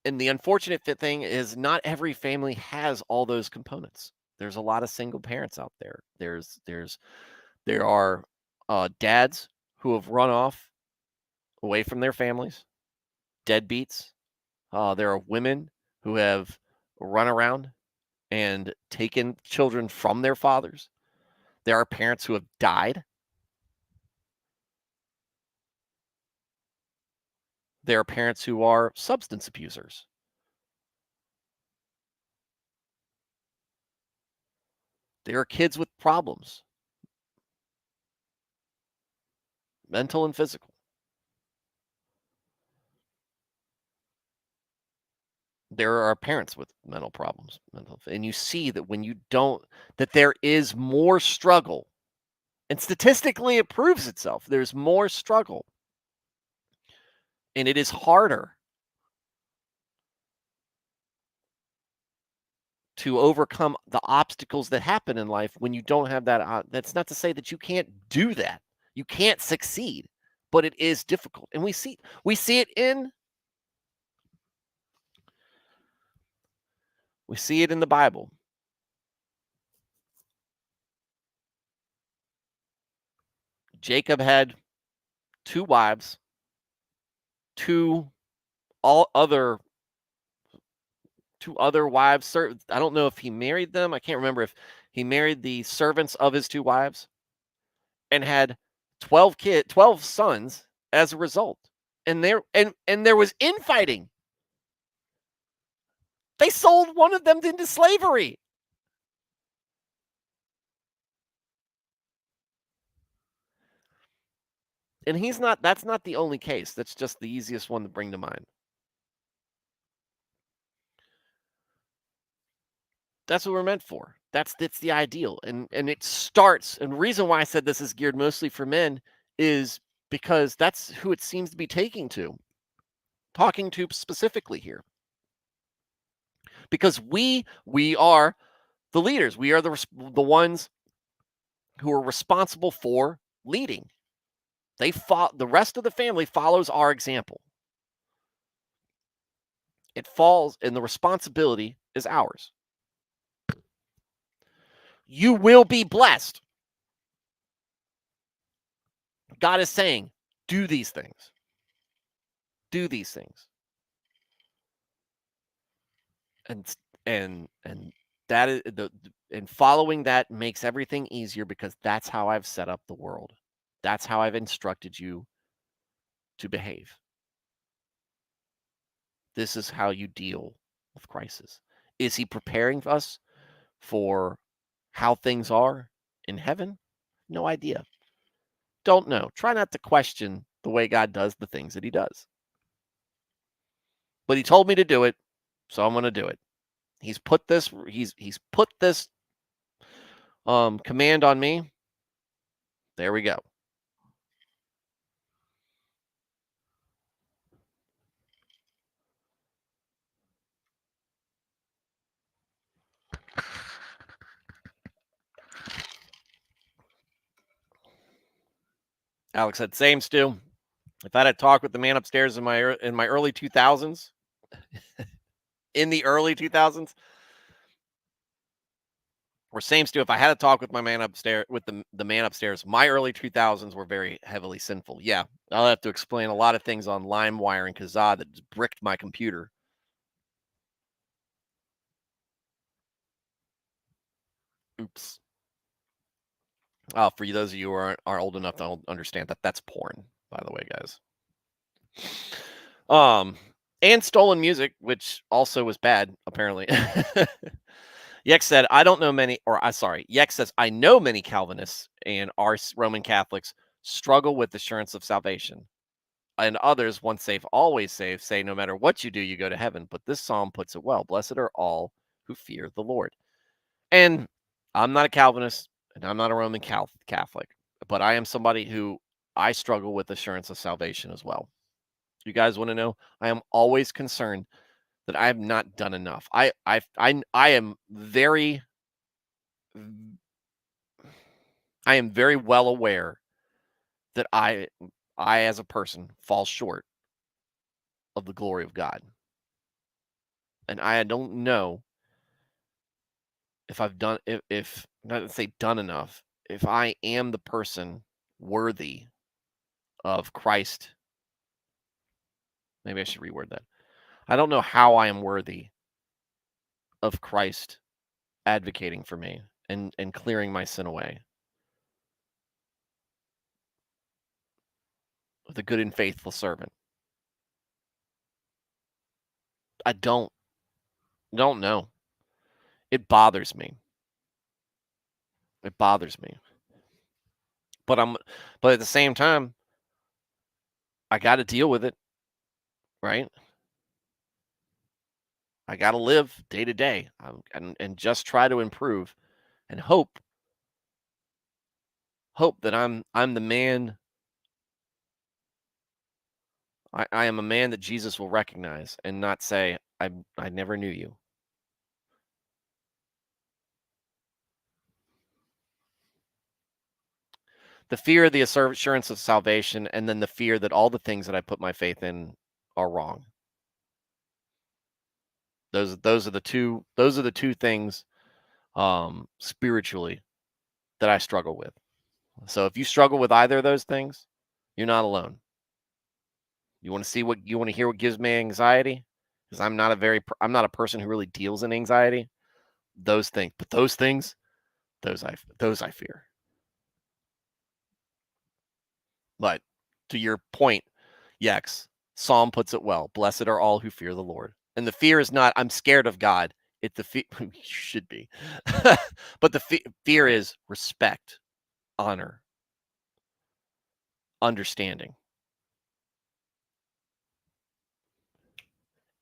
and the unfortunate thing is, not every family has all those components. There's a lot of single parents out there. There are dads who have run off away from their families, deadbeats. There are women who have run around and taken children from their fathers. There are parents who have died. There are parents who are substance abusers. There are kids with problems, mental and physical. There are parents with mental problems, and you see that when you don't, that there is more struggle, and statistically it proves itself. There's more struggle, and it is harder to overcome the obstacles that happen in life when you don't have that. That's not to say that you can't do that. You can't succeed, but it is difficult, and we see it in the Bible. Jacob had two wives, two all other two other wives. I don't know if he married them. I can't remember if he married the servants of his two wives, and had 12 sons as a result. And there was infighting. They sold one of them into slavery. And that's not the only case. That's just the easiest one to bring to mind. That's what we're meant for. That's the ideal. And it starts, and the reason why I said this is geared mostly for men is because that's who it seems to be talking to specifically here. Because we are the leaders. We are the ones who are responsible for leading. The rest of the family follows our example. It falls, and the responsibility is ours. You will be blessed. God is saying, do these things. Do these things. And that is and following that makes everything easier, because that's how I've set up the world. That's how I've instructed you to behave. This is how you deal with crisis. Is He preparing us for how things are in heaven? No idea. Don't know. Try not to question the way God does the things that He does. But He told me to do it, so I'm going to do it. He's put this command on me. There we go. Alex said, "Same, Stu. If I had a talk with the man upstairs in my early 2000s, in the early 2000s, Or same Stu, if I had a talk with my man upstairs, with the man upstairs, my early 2000s were very heavily sinful. Yeah, I'll have to explain a lot of things on LimeWire and Kazaa that just bricked my computer. Oops. For you, those of you who are old enough to understand that, that's porn, by the way, guys. And stolen music, which also was bad, apparently. Yex said, I don't know many, or I sorry, Yex says, I know many Calvinists and our Roman Catholics struggle with assurance of salvation. And others, once saved, always saved, say no matter what you do, you go to heaven. But this psalm puts it well. Blessed are all who fear the Lord. And I'm not a Calvinist and I'm not a Roman Catholic, but I am somebody who I struggle with assurance of salvation as well. You guys want to know? I am always concerned that I have not done enough. I am very I am very well aware that I as a person fall short of the glory of God. And I don't know if I've done if not to say done enough, if I am the person worthy of Christ. Maybe I should reword that. I don't know how I am worthy of Christ advocating for me and clearing my sin away. The good and faithful servant. I don't know. It bothers me. It bothers me. But at the same time, I got to deal with it, right? I got to live day to day and just try to improve and hope that I'm the man. I am a man that Jesus will recognize and not say I never knew you. The fear of the assurance of salvation, and then the fear that all the things that I put my faith in are wrong. Those are the two things spiritually that I struggle with. So if you struggle with either of those things, you're not alone. You want to hear what gives me anxiety? Because I'm not a person who really deals in anxiety. Those things, but those I fear. But to your point, Yex, Psalm puts it well. Blessed are all who fear the Lord. And the fear is not I'm scared of God. You should be. But the fear is respect, honor, understanding.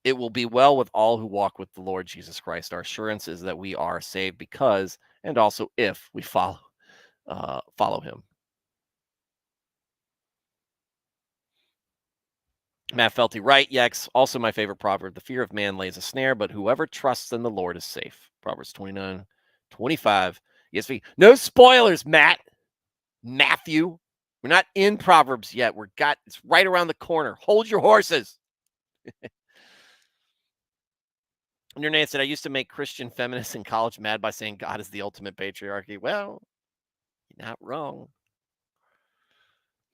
It will be well with all who walk with the Lord Jesus Christ. Our assurance is that we are saved because and also if we follow him. Matt Felty, right? Yex. Also, my favorite proverb: the fear of man lays a snare, but whoever trusts in the Lord is safe. Proverbs 29:25. ESV. No spoilers, Matthew. We're not in Proverbs yet. It's right around the corner. Hold your horses. And your name said, I used to make Christian feminists in college mad by saying God is the ultimate patriarchy. Well, you're not wrong.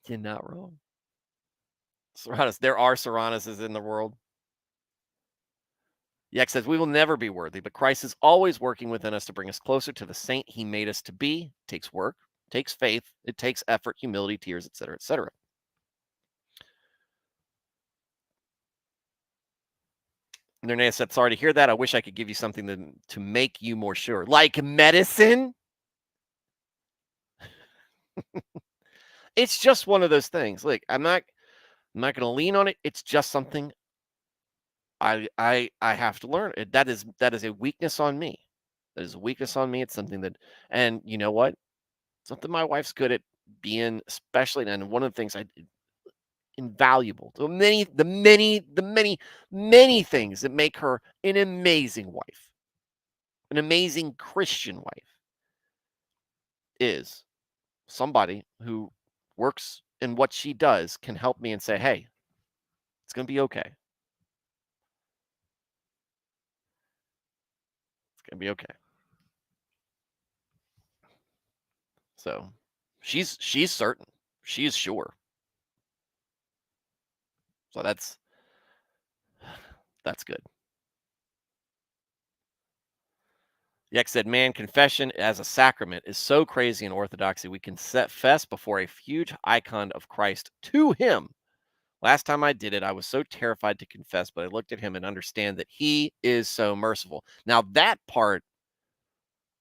You're not wrong. Serranos, there are Serranuses in the world. Yex says, we will never be worthy, but Christ is always working within us to bring us closer to the saint he made us to be. It takes work, it takes faith, it takes effort, humility, tears, etc., etc. And their name said, sorry to hear that. I wish I could give you something to make you more sure. Like medicine? It's just one of those things. Look, I'm not going to lean on it. It's just something I have to learn. That is a weakness on me. That is a weakness on me. It's something that, and you know what? Something my wife's good at being, especially, and one of the things I invaluable. The many things that make her an amazing wife, an amazing Christian wife, is somebody who works in what she does can help me and say, hey, it's going to be okay. It's going to be okay. So she's certain. She is sure. So that's good. Yak said, "Man, confession as a sacrament is so crazy in Orthodoxy. We can set fest before a huge icon of Christ to him. Last time I did it, I was so terrified to confess, but I looked at him and understand that he is so merciful." Now that part,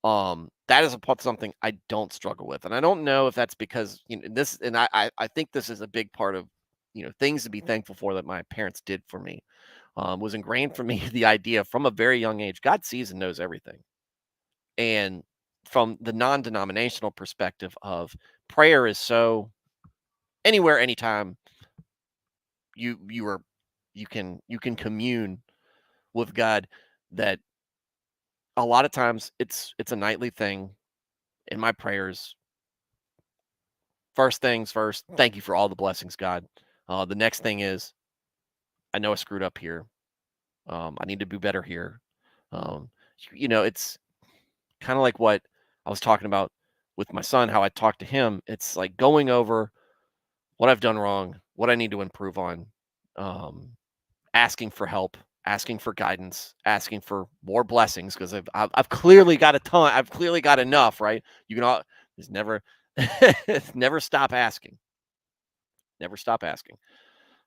that is a part something I don't struggle with, and I don't know if that's because this, and I think this is a big part of things to be thankful for that my parents did for me. Was ingrained for me the idea from a very young age. God sees and knows everything. And from the non-denominational perspective of prayer is so anywhere, anytime you are you can commune with God, that a lot of times it's a nightly thing in my prayers. First things first, thank you for all the blessings, God. The next thing is, I know I screwed up here. I need to do better here. Um, it's kind of like what I was talking about with my son, how I talk to him. It's like going over what I've done wrong, what I need to improve on, um, asking for help, asking for guidance, asking for more blessings because I've clearly got a ton. I've clearly got enough, right? You can all just never never stop asking, never stop asking.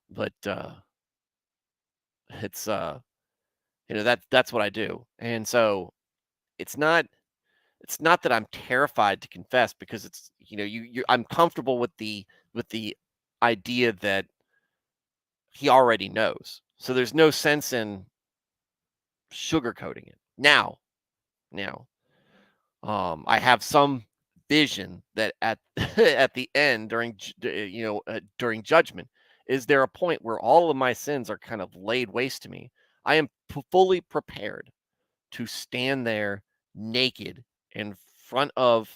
But it's that's what I do, and so it's not it's not that I'm terrified to confess because it's I'm comfortable with the idea that he already knows. So there's no sense in sugarcoating it. Now, I have some vision that at at the end during judgment, is there a point where all of my sins are kind of laid waste to me? I am fully prepared to stand there naked in front of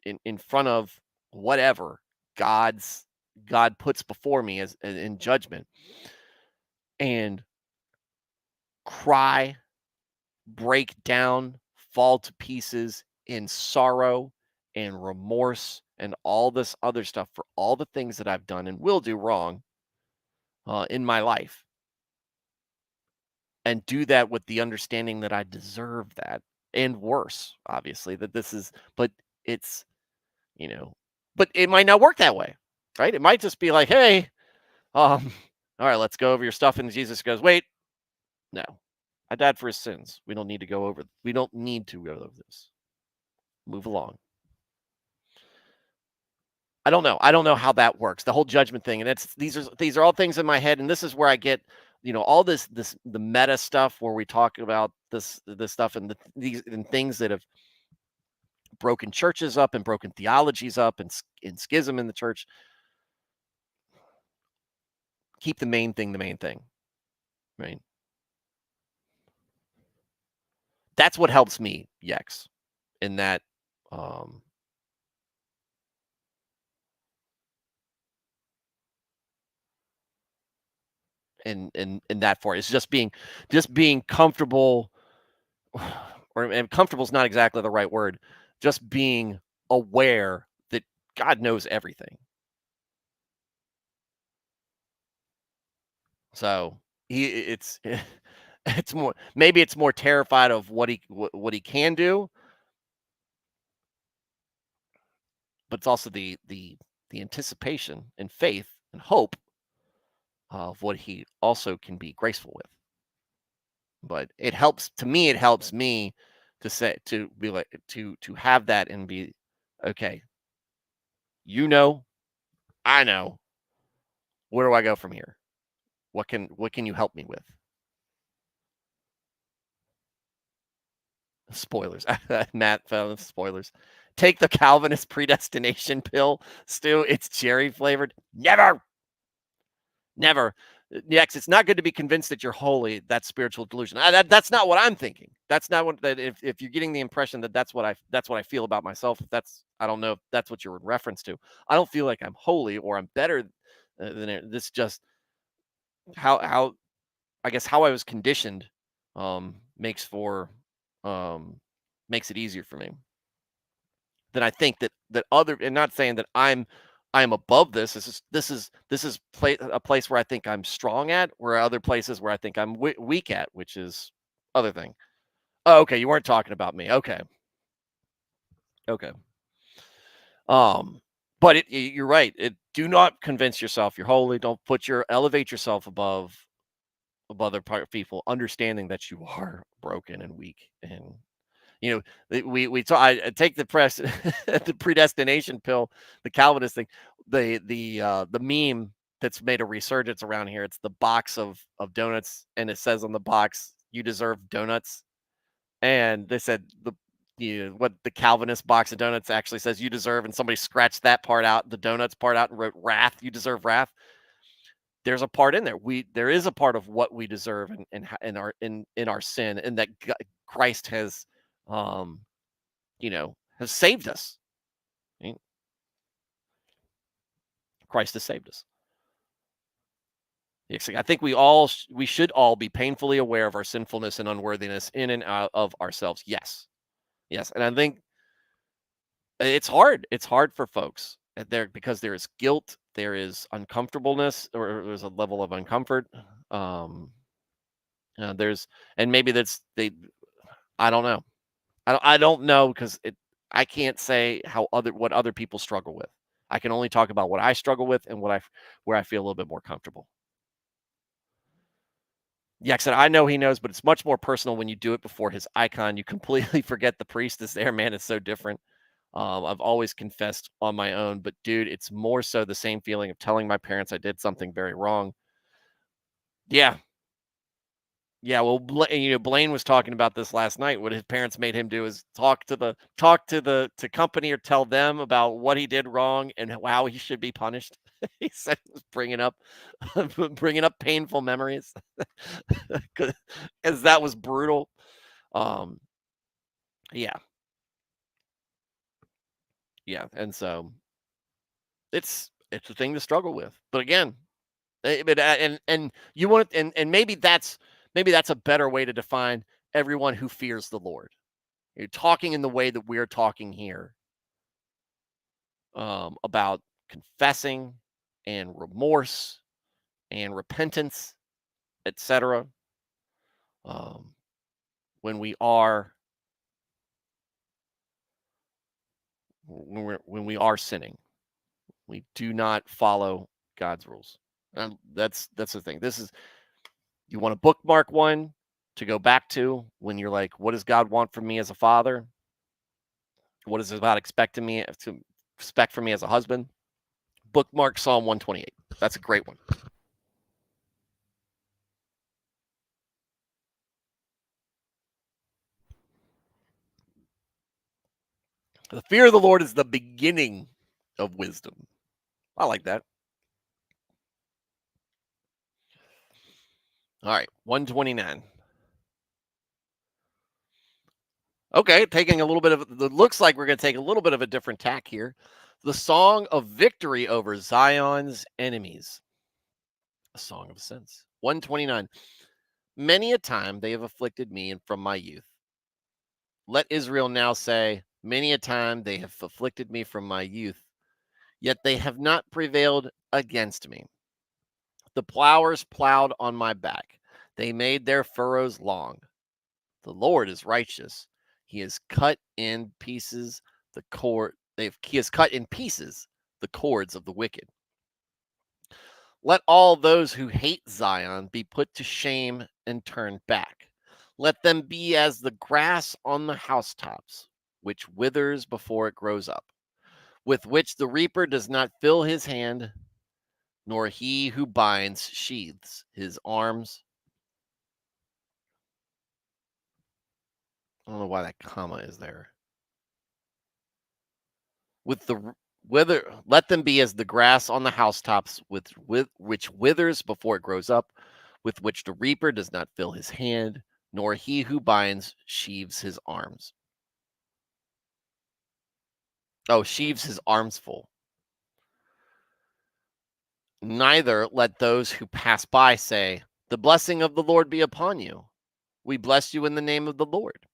in front of whatever God's God puts before me as in judgment, and cry, break down, fall to pieces in sorrow and remorse and all this other stuff for all the things that I've done and will do wrong in my life, and do that with the understanding that I deserve that and worse, obviously, that this is, but it's, you know, but it might not work that way, right? It might just be like, hey, all right, let's go over your stuff. And Jesus goes, wait, no, I died for his sins. We don't need to go over this. Move along. I don't know how that works. The whole judgment thing, and these are all things in my head, and this is where I get, all the meta stuff where we talk about this stuff and these and things that have broken churches up and broken theologies up and schism in the church. Keep the main thing, right? That's what helps me, Yex, in that um in that for it's just being comfortable, and comfortable is not exactly the right word, just being aware that God knows everything. So it's it's more, maybe it's more terrified of what he can do, but it's also the anticipation and faith and hope of what he also can be graceful with. But it helps me to say, to be like, to have that and be okay. You know, I know. Where do I go from here? What can you help me with? Spoilers. Matt found spoilers. Take the Calvinist predestination pill, Stu. It's cherry flavored. Never, never. Next, it's not good to be convinced that you're holy. That's spiritual delusion. That's not what I'm thinking. That's not what that. If you're getting the impression that that's what I feel about myself, if that's, I don't know if that's what you're in reference to. I don't feel like I'm holy or I'm better than it. This just how I guess how I was conditioned, makes for um makes it easier for me. then I think that other, and not saying that I'm above this. This is a place where I think I'm strong at, where other places where I think I'm weak at, which is other thing. Oh, okay, you weren't talking about me. Okay, okay. Um, but you're right. Do not convince yourself you're holy. Don't elevate yourself above other people, understanding that you are broken and weak. And we talk, I take the press the predestination pill, the Calvinist thing, the meme that's made a resurgence around here. It's the box of donuts, and it says on the box, "You deserve donuts." And they said what the Calvinist box of donuts actually says, "You deserve," and somebody scratched that part out, the donuts part out, and wrote "wrath." You deserve wrath. There's a part in there. There is a part of what we deserve in our sin, and that Christ has, um, has saved us. Right? Christ has saved us. Yes, I think we should all be painfully aware of our sinfulness and unworthiness in and out of ourselves. Yes, yes, and I think it's hard. It's hard for folks there because there is guilt, there is uncomfortableness, or there's a level of uncomfort. Um, there's and maybe that's they. I don't know. I don't know because I can't say what other people struggle with. I can only talk about what I struggle with and where I feel a little bit more comfortable. Yeah, 'cause I know he knows, but it's much more personal when you do it before his icon. You completely forget the priest is there, man. It's so different. I've always confessed on my own, but dude, it's more so the same feeling of telling my parents I did something very wrong. Yeah, yeah. Well, Blaine was talking about this last night. What his parents made him do is talk to company or tell them about what he did wrong and how he should be punished. He said it was bringing up bringing up painful memories because that was brutal. Um, yeah, yeah, and so it's a thing to struggle with. But again, and you want and maybe that's a better way to define everyone who fears the Lord. You're talking in the way that we're talking here, about confessing and remorse and repentance, etc. Um, when we are when we are sinning, we do not follow God's rules. And that's the thing. This is You want to bookmark one to go back to when you're like, what does God want from me as a father? What is it about expecting me to expect from me as a husband? Bookmark Psalm 128. That's a great one. The fear of the Lord is the beginning of wisdom. I like that. All right, 129. Okay, taking a little bit of it looks like we're going to take a little bit of a different tack here. The song of victory over Zion's enemies. A song of ascents. 129. Many a time they have afflicted me and from my youth. Let Israel now say, many a time they have afflicted me from my youth, yet they have not prevailed against me. The plowers plowed on my back. They made their furrows long. The Lord is righteous. He has cut in pieces he has cut in pieces the cords of the wicked. Let all those who hate Zion be put to shame and turn back. Let them be as the grass on the housetops, which withers before it grows up, with which the reaper does not fill his hand, nor he who binds sheathes his arms. I don't know why that comma is there. With the wither, let them be as the grass on the housetops, with which withers before it grows up, with which the reaper does not fill his hand, nor he who binds sheaves his arms. Oh, sheaves his arms full. Neither let those who pass by say, the blessing of the Lord be upon you. We bless you in the name of the Lord.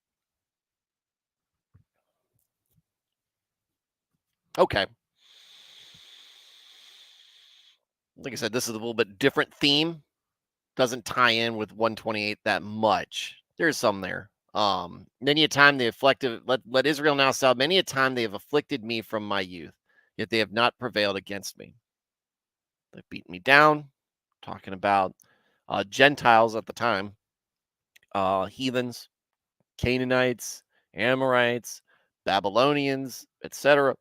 Okay. Like I said, this is a little bit different theme. Doesn't tie in with 128 that much. There's some there. Many a time they afflicted let Israel now sound, many a time they have afflicted me from my youth, yet they have not prevailed against me. They've beaten me down, talking about Gentiles at the time, heathens, Canaanites, Amorites, Babylonians, etc.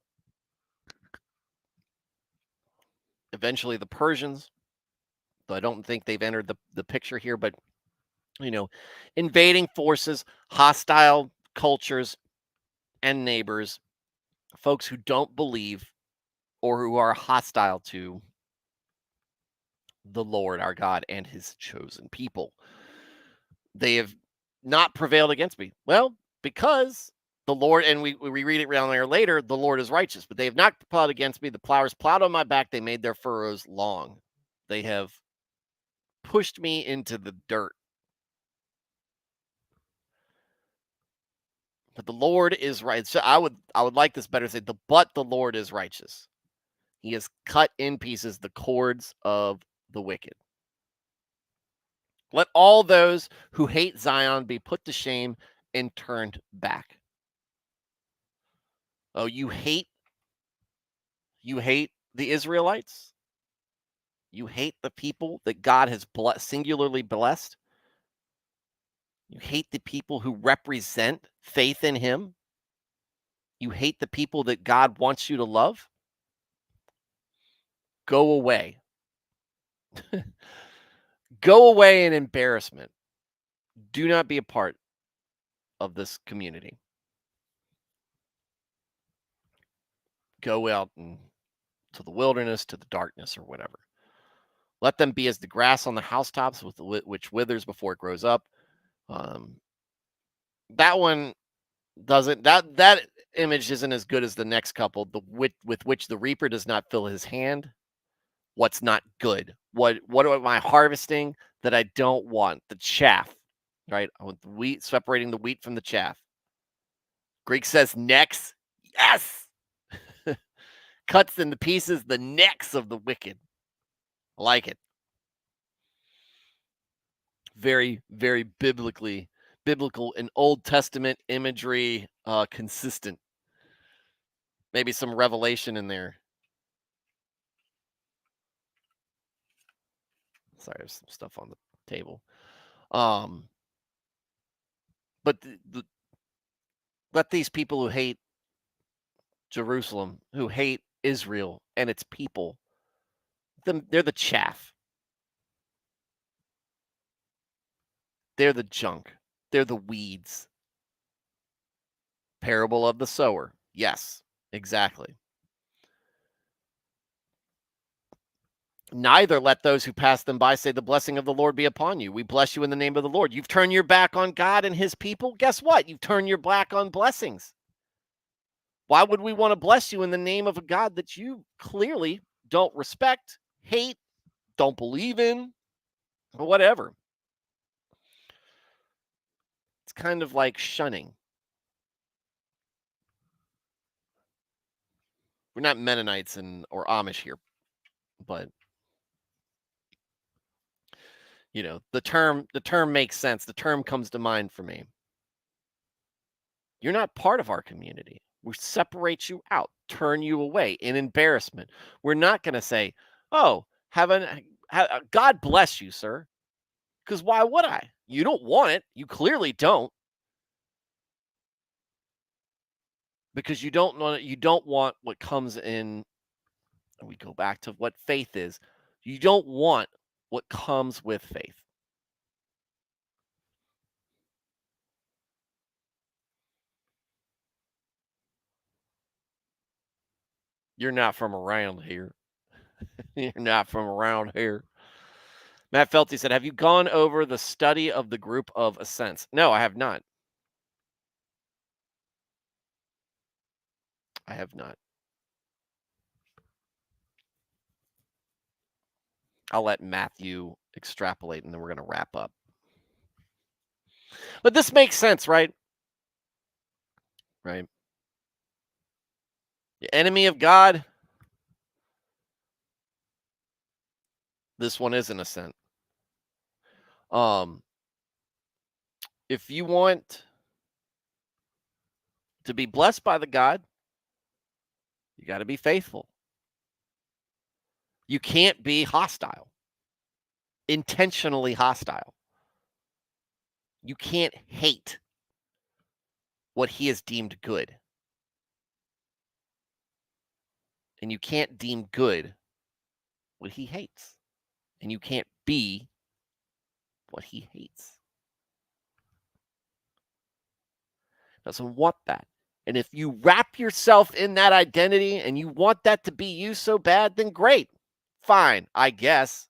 Eventually the Persians, though I don't think they've entered the picture here, but you know, invading forces, hostile cultures, and neighbors, folks who don't believe or who are hostile to the Lord our God and his chosen people. They have not prevailed against me. Well, because the Lord, and we read it around there later, the Lord is righteous, but they have not plowed against me. The plowers plowed on my back. They made their furrows long. They have pushed me into the dirt. But the Lord is right. So I would like this better to say the Lord is righteous. He has cut in pieces the cords of the wicked. Let all those who hate Zion be put to shame and turned back. Oh, you hate the Israelites? You hate the people that God has singularly blessed? You hate the people who represent faith in him? You hate the people that God wants you to love? Go away. Go away in embarrassment. Do not be a part of this community. Go out and to the wilderness, to the darkness, or whatever. Let them be as the grass on the housetops, which withers before it grows up. Um, that one doesn't. That image isn't as good as the next couple. With which the reaper does not fill his hand. What's not good? What am I harvesting that I don't want? The chaff, right? I want the wheat, separating the wheat from the chaff. Greek says necks. Yes, cuts into pieces the necks of the wicked. I like it. Very, very biblical and Old Testament imagery, consistent. Maybe some revelation in there. Sorry, there's some stuff on the table. Um, but let these people who hate Jerusalem, who hate Israel and its people, they're the chaff. They're the junk. They're the weeds. Parable of the sower. Yes, exactly. Neither let those who pass them by say, the blessing of the Lord be upon you. We bless you in the name of the Lord. You've turned your back on God and his people. Guess what? You've turned your back on blessings. Why would we want to bless you in the name of a God that you clearly don't respect, hate, don't believe in, or whatever? It's kind of like shunning. We're not Mennonites or Amish here, but the term makes sense. The term comes to mind for me. You're not part of our community. We separate you out, turn you away in embarrassment. We're not going to say, "Oh, God bless you, sir," because why would I? You don't want it. You clearly don't, because you don't want it. You don't want what comes in. And we go back to what faith is. You don't want what comes with faith. You're not from around here. You're not from around here. Matt Felty said, "Have you gone over the study of the group of ascents?" No, I have not. I have not. I'll let Matthew extrapolate and then we're going to wrap up. But this makes sense, right? Right. The enemy of God, this one is innocent. Um, if you want to be blessed by the God, you got to be faithful. You can't be hostile, intentionally hostile. You can't hate what he has deemed good. And you can't deem good what he hates. And you can't be what he hates. Doesn't want that. And if you wrap yourself in that identity and you want that to be you so bad, then great. Fine, I guess.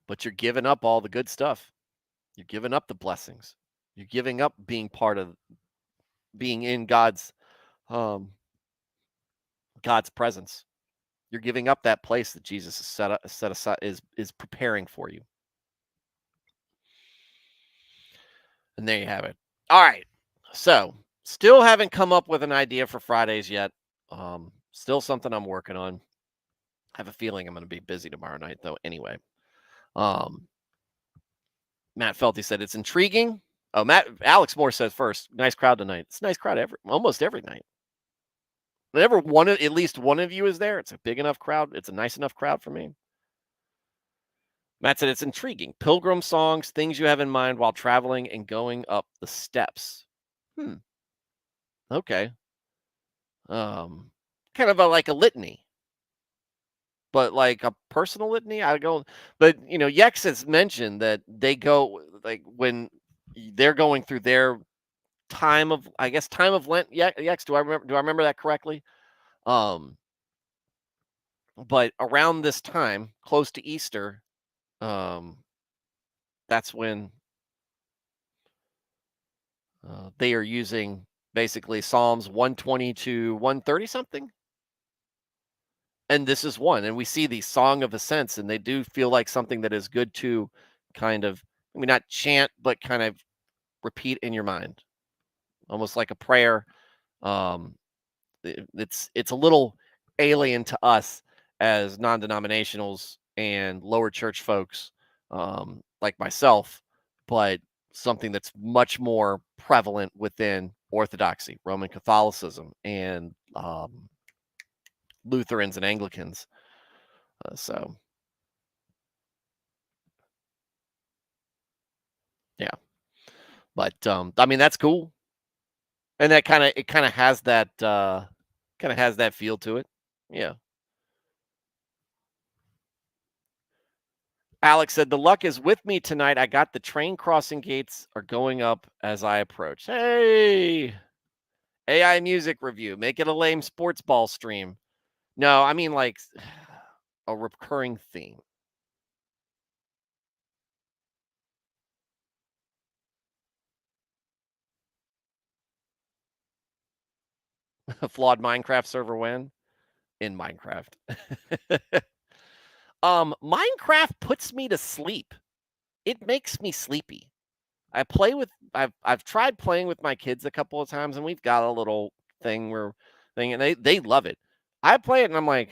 But you're giving up all the good stuff. You're giving up the blessings. You're giving up being part of being in um God's presence. You're giving up that place that Jesus has set aside is preparing for you. And there you have it. All right. So, still haven't come up with an idea for Fridays yet. Still something I'm working on. I have a feeling I'm going to be busy tomorrow night, though. Anyway, um, Matt Felty said it's intriguing. Oh, Alex Moore says first, nice crowd tonight. It's a nice crowd almost every night. Whenever at least one of you is there, it's a big enough crowd. It's a nice enough crowd for me. Matt said it's intriguing. Pilgrim songs, things you have in mind while traveling and going up the steps. Okay. Kind of like a litany, but like a personal litany. I go, but Yex has mentioned that they go like when they're going through their time of, I guess, time of Lent. Yeah, Yex, do I remember that correctly? Um, but around this time, close to Easter, um, that's when they are using basically Psalms 120 to 130 something. And this is one, and we see the Song of Ascents, and they do feel like something that is good to kind of, I mean, not chant, but kind of repeat in your mind, almost like a prayer. Um, it's a little alien to us as non-denominationals and lower church folks, like myself, but something that's much more prevalent within Orthodoxy, Roman Catholicism, and Lutherans and Anglicans. So yeah. But, I mean, that's cool, and that kinda has that feel to it. Yeah. Alex said, "The luck is with me tonight. I got the train crossing gates are going up as I approach." Hey! AI music review. Make it a lame sports ball stream. No, I mean, like, a recurring theme. A flawed Minecraft server when? In Minecraft. Minecraft puts me to sleep. It makes me sleepy. I've tried playing with my kids a couple of times, and we've got a little thing, and they love it. I play it, and I'm like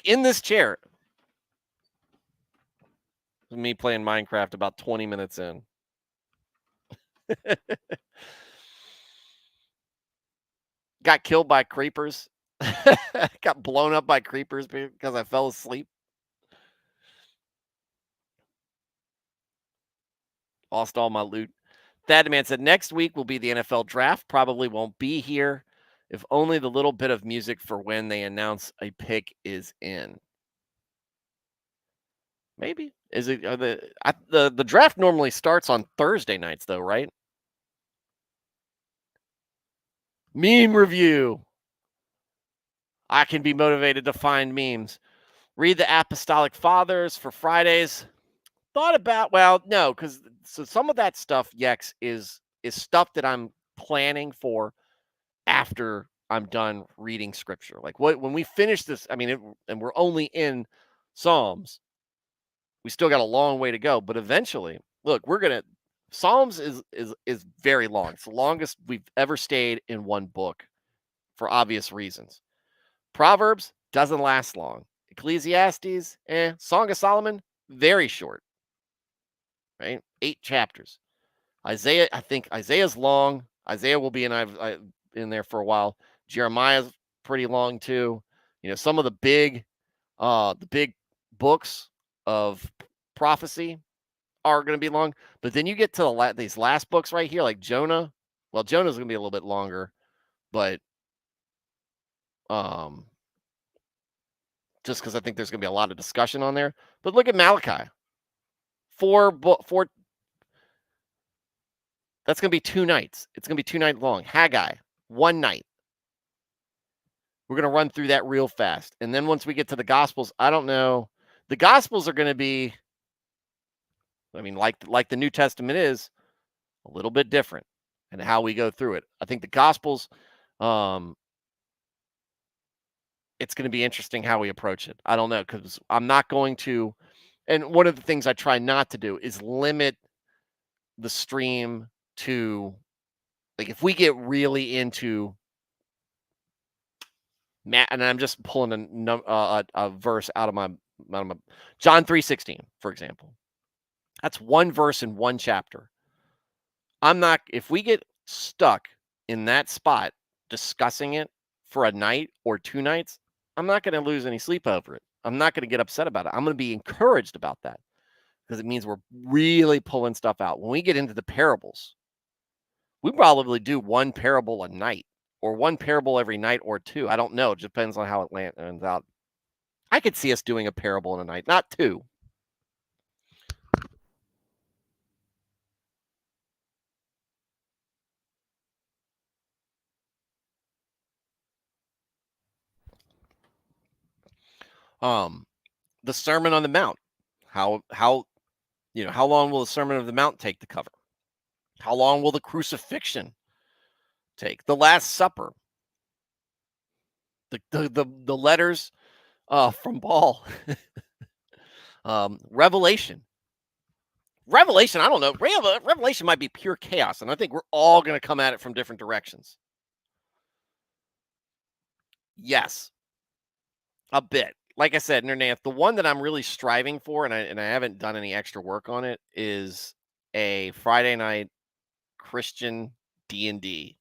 in this chair, me playing Minecraft about 20 minutes in. Got killed by creepers. Got blown up by creepers because I fell asleep. Lost all my loot. Thad Man said next week will be the NFL draft. Probably won't be here. If only the little bit of music for when they announce a pick is in. Maybe. Is it the draft normally starts on Thursday nights though, right? Meme review. I can be motivated to find memes. Read the Apostolic Fathers for Fridays. Thought about, well, no, because so some of that stuff, Yex, is stuff that I'm planning for after I'm done reading scripture. Like when we finish this, I mean, and we're only in Psalms, we still got a long way to go, but eventually, look, we're gonna. Psalms is very long. It's the longest we've ever stayed in one book for obvious reasons. Proverbs doesn't last long. Ecclesiastes, Song of Solomon, very short, right? 8 chapters. Isaiah, I think Isaiah's long. Isaiah will be in there for a while. Jeremiah's pretty long too. Some of the big books of prophecy are going to be long, but then you get to these last books right here, like Jonah. Well, Jonah's going to be a little bit longer, but um, just because I think there's going to be a lot of discussion on there. But look at Malachi, four. That's going to be 2 nights. It's going to be 2 nights long. Haggai, 1 night. We're going to run through that real fast, and then once we get to the Gospels, I don't know. The Gospels are going to be, I mean, like the New Testament is a little bit different, and how we go through it. I think the Gospels, um, it's going to be interesting how we approach it. I don't know, because I'm not going to. And one of the things I try not to do is limit the stream to, like, if we get really into and I'm just pulling a verse out of my John 3:16, for example. That's one verse in one chapter. I'm not, if we get stuck in that spot discussing it for a night or 2 nights, I'm not going to lose any sleep over it. I'm not going to get upset about it. I'm going to be encouraged about that, because it means we're really pulling stuff out. When we get into the parables, we probably do one parable a night, or one parable every night or two. I don't know. It depends on how it lands out. I could see us doing a parable in a night, not two. Um, the Sermon on the Mount. How long will the Sermon on the Mount take to cover? How long will the crucifixion take? The Last Supper. The letters from Paul. Revelation. Revelation, I don't know. Revelation might be pure chaos, and I think we're all going to come at it from different directions. Yes, a bit. Like I said, Nernath, the one that I'm really striving for, and I haven't done any extra work on it, is a Friday night Christian D&D.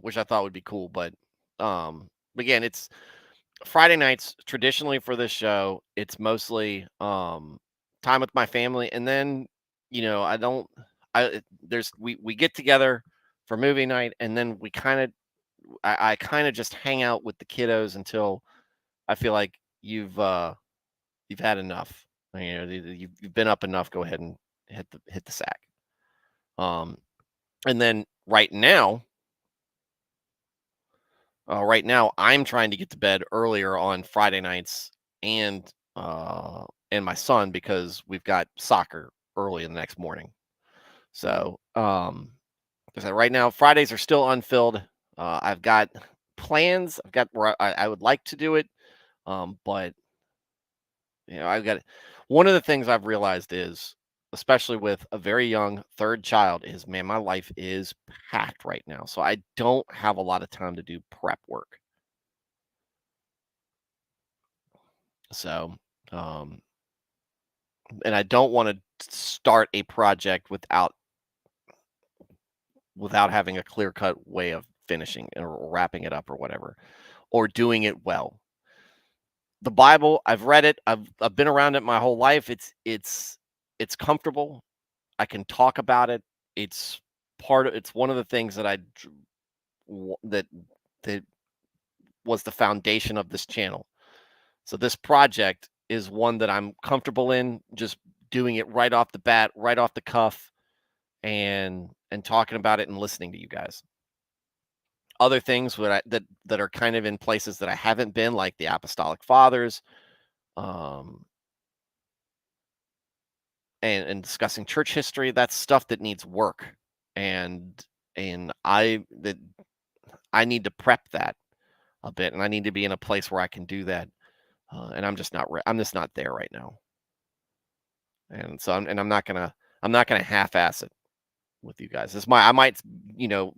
Which I thought would be cool. But again, it's Friday nights traditionally for this show. It's mostly time with my family, and then I don't. We get together for movie night, and then I kind of just hang out with the kiddos until I feel like you've had enough. You've been up enough. Go ahead and hit the sack. Um, and then right now, I'm trying to get to bed earlier on Friday nights, and my son, because we've got soccer early in the next morning. So right now, Fridays are still unfilled. I've got plans. I've got where I would like to do it, but I've got one of the things I've realized is, especially with a very young third child, is, man, my life is packed right now. So I don't have a lot of time to do prep work. So, um, and I don't want to start a project without having a clear cut way of finishing or wrapping it up or whatever, or doing it well. The Bible, I've read it. I've been around it my whole life. It's comfortable. I can talk about it. It's it's one of the things that that that was the foundation of this channel. So this project is one that I'm comfortable in, just doing it right off the bat, right off the cuff, and talking about it and listening to you guys. Other things that are kind of in places that I haven't been, like the Apostolic Fathers, um, and discussing church history. That's stuff that needs work, and and I need to prep that a bit, and I need to be in a place where I can do that. And I'm just not there right now. And so I'm not gonna half-ass it with you guys. I might,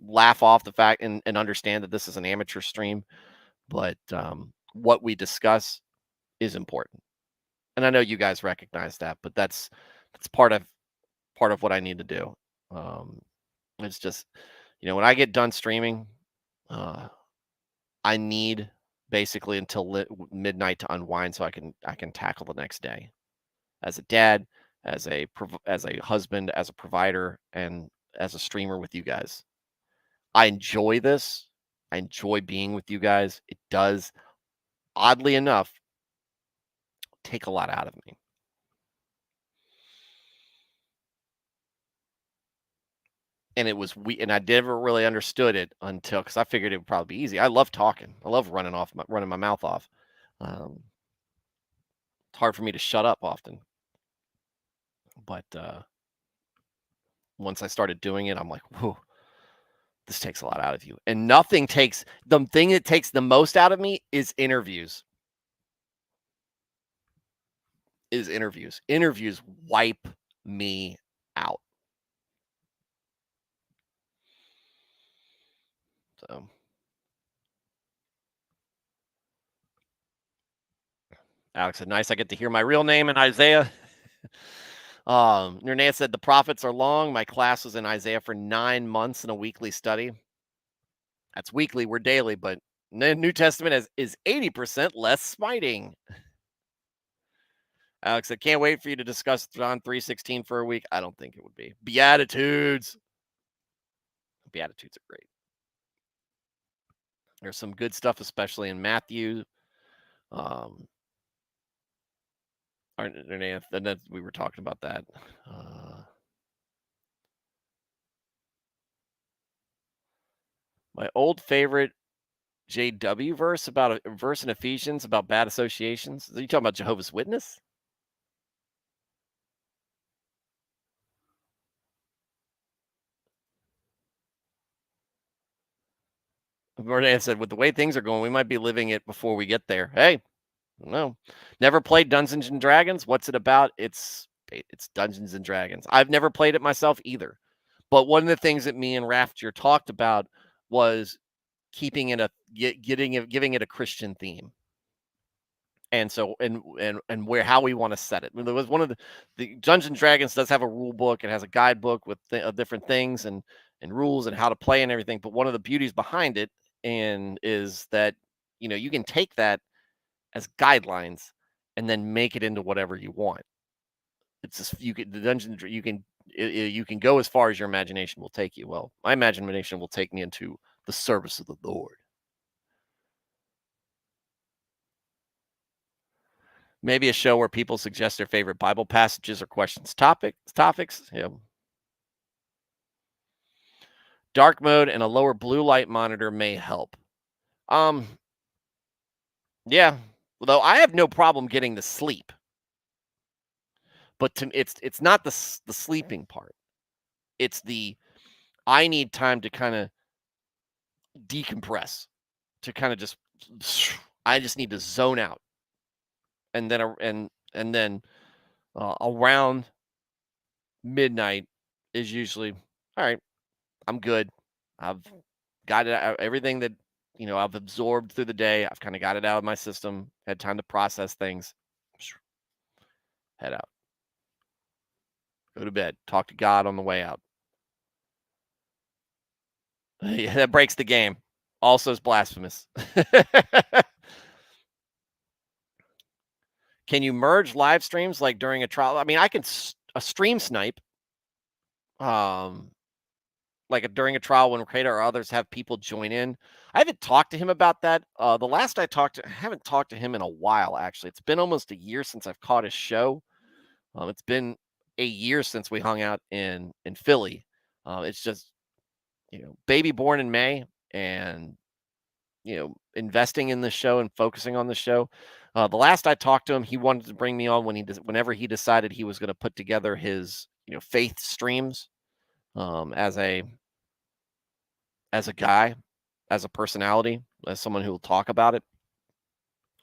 laugh off the fact and understand that this is an amateur stream, but what we discuss is important. And I know you guys recognize that, but that's part of what I need to do. Um, it's just, when I get done streaming, uh, I need basically until midnight to unwind so I can tackle the next day as a dad, as a husband, as a provider, and as a streamer with you guys. I enjoy this. I enjoy being with you guys. It does, oddly enough, take a lot out of me. And I never really understood it until, because I figured it would probably be easy. I love talking. I love running my mouth off. It's hard for me to shut up often, but once I started doing it, I'm like, whoa, this takes a lot out of you. And the thing that takes the most out of me is interviews. Interviews wipe me out. So Alex said, nice. I get to hear my real name in Isaiah. Renee said the prophets are long. My class was in Isaiah for 9 months in a weekly study. That's weekly. We're daily, but the New Testament is 80% less smiting. Alex said, can't wait for you to discuss John 3:16 for a week. I don't think it would be. Beatitudes. Beatitudes are great. There's some good stuff, especially in Matthew. We were talking about that. My old favorite JW verse about a verse in Ephesians about bad associations. Are you talking about Jehovah's Witness? Mordan said, with the way things are going, we might be living it before we get there. Hey, no. Never played Dungeons and Dragons. What's it about? It's Dungeons and Dragons. I've never played it myself either. But one of the things that me and Raftier talked about was keeping it giving it a Christian theme. And so and where how we want to set it. There was one of the Dungeons and Dragons does have a rule book. It has a guidebook with different things and rules and how to play and everything. But one of the beauties behind it is that you can take that as guidelines and then make it into whatever you want. It's just you can go as far as your imagination will take you. Well, my imagination will take me into the service of the Lord. Maybe a show where people suggest their favorite Bible passages or topics. Yeah. Dark mode and a lower blue light monitor may help. Yeah. Although I have no problem getting to sleep. But it's not the sleeping part. It's I need time to kind of decompress, to kind of just I just need to zone out. And then around midnight is usually all right. I'm good. I've got it everything that I've absorbed through the day. I've kind of got it out of my system. Had time to process things. Head out. Go to bed. Talk to God on the way out. Yeah, that breaks the game. Also is blasphemous. Can you merge live streams like during a trial? I mean, I can a stream snipe. Like during a trial when Creator or others have people join in. I haven't talked to him about that. The last I haven't talked to him in a while, actually. It's been almost a year since I've caught his show. It's been a year since we hung out in Philly. It's just, baby born in May and, investing in the show and focusing on the show. The last I talked to him, he wanted to bring me on whenever he decided he was going to put together his, faith streams as a as a guy, as a personality, as someone who will talk about it.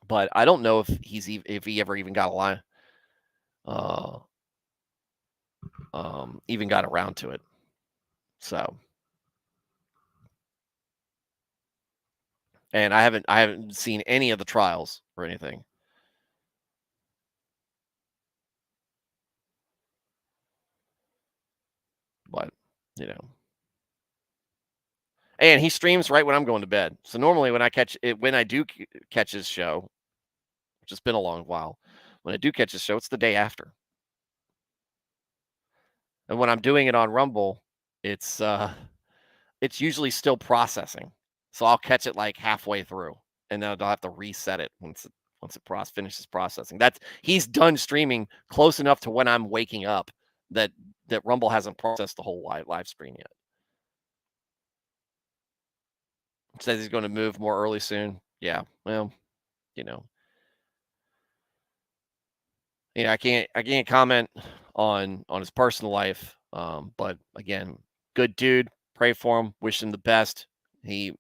But I don't know if if he ever even got a line, uh, even got around to it. So, and I haven't seen any of the trials or anything. But you know, and he streams right when I'm going to bed. So normally when I catch it, when I do catch his show, which has been a long while, when I do catch his show, it's the day after. And when I'm doing it on Rumble, it's it's usually still processing. So I'll catch it like halfway through, and then I'll have to reset it once it finishes processing. That's he's done streaming close enough to when I'm waking up that Rumble hasn't processed the whole live stream yet. Says he's going to move more early soon. Yeah, well, you know, I can't comment on his personal life. But again, good dude. Pray for him. Wish him the best. He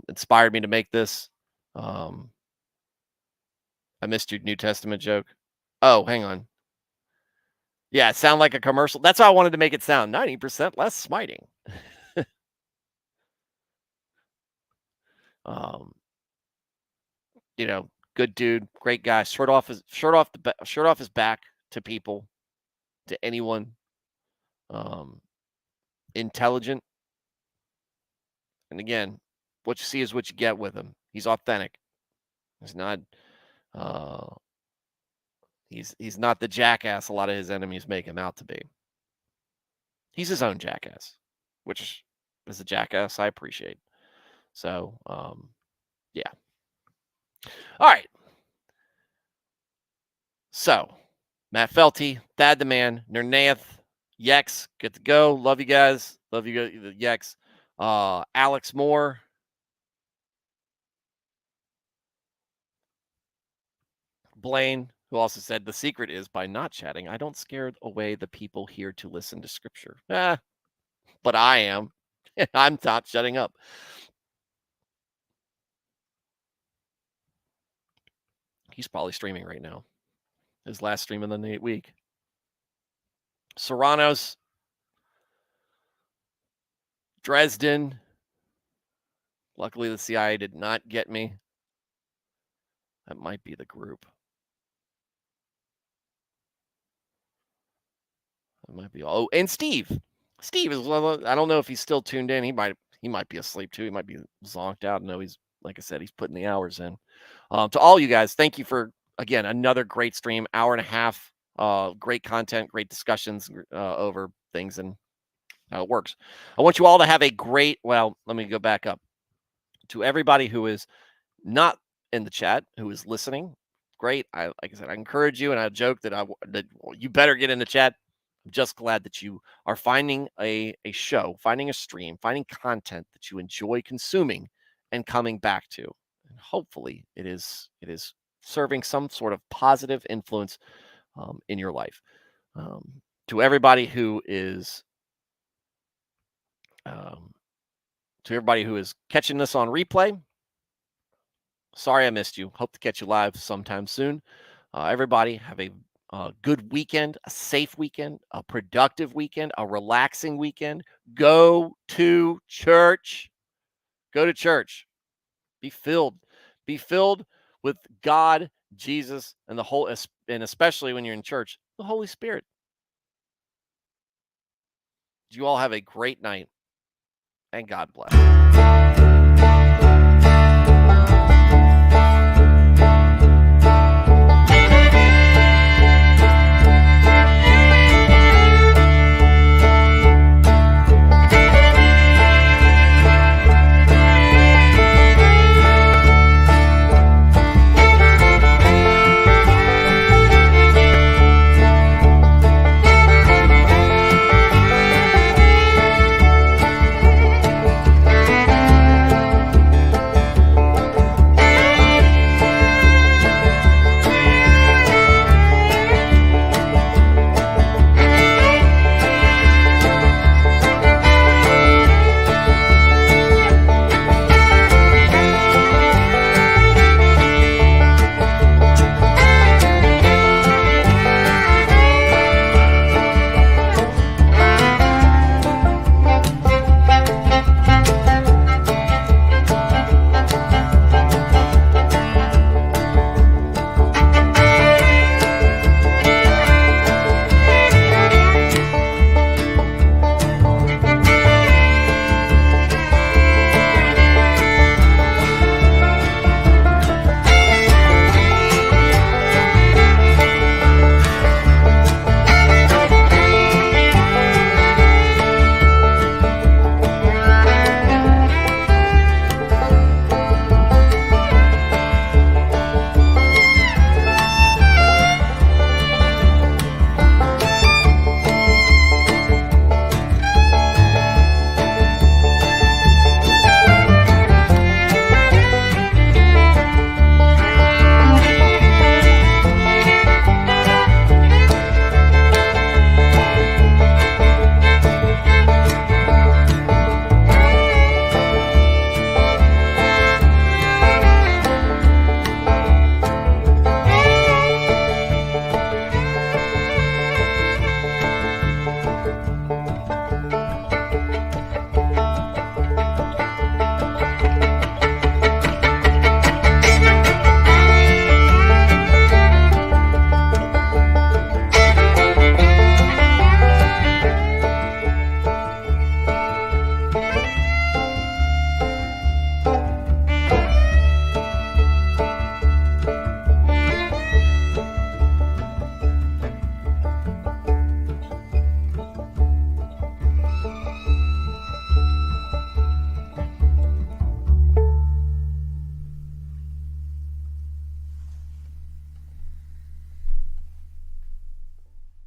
inspired me to make this. Um, I missed your New Testament joke. Oh, hang on. Yeah, it sound like a commercial. That's how I wanted to make it sound. 90% less smiting. Um, good dude, great guy. Shirt off his back to people, to anyone. Um, Intelligent. And again, what you see is what you get with him. He's authentic. He's not uh he's not the jackass a lot of his enemies make him out to be. He's his own jackass, which as a jackass I appreciate. So yeah. All right. So Matt Felty, Thad the Man, Nernaeth, Yex, good to go. Love you guys. Love you, Yex. Alex Moore, Blaine, who also said the secret is by not chatting, I don't scare away the people here to listen to scripture. But I am. I'm not shutting up. He's probably streaming right now. His last stream of the week. Serranos, Dresden. Luckily, the CIA did not get me. That might be the group. That might be. Oh, and Steve. Steve is. I don't know if he's still tuned in. He might be asleep too. He might be zonked out. No, he's like I said. He's putting the hours in. To all you guys, thank you for again another great stream. Hour and a half. Great content. Great discussions over things and how it works. I want you all to have a great. Well, let me go back up to everybody who is not in the chat, who is listening. Great. Like I said, I encourage you, and I joke that you better get in the chat. I'm just glad that you are finding a show, finding a stream, finding content that you enjoy consuming and coming back to. And hopefully it is serving some sort of positive influence in your life. To everybody who is catching this on replay, sorry I missed you. Hope to catch you live sometime soon. Everybody have a good weekend, a safe weekend, a productive weekend, a relaxing weekend. Go to church. Go to church. Be filled. Be filled with God, Jesus, and and especially when you're in church, the Holy Spirit. You all have a great night, and God bless.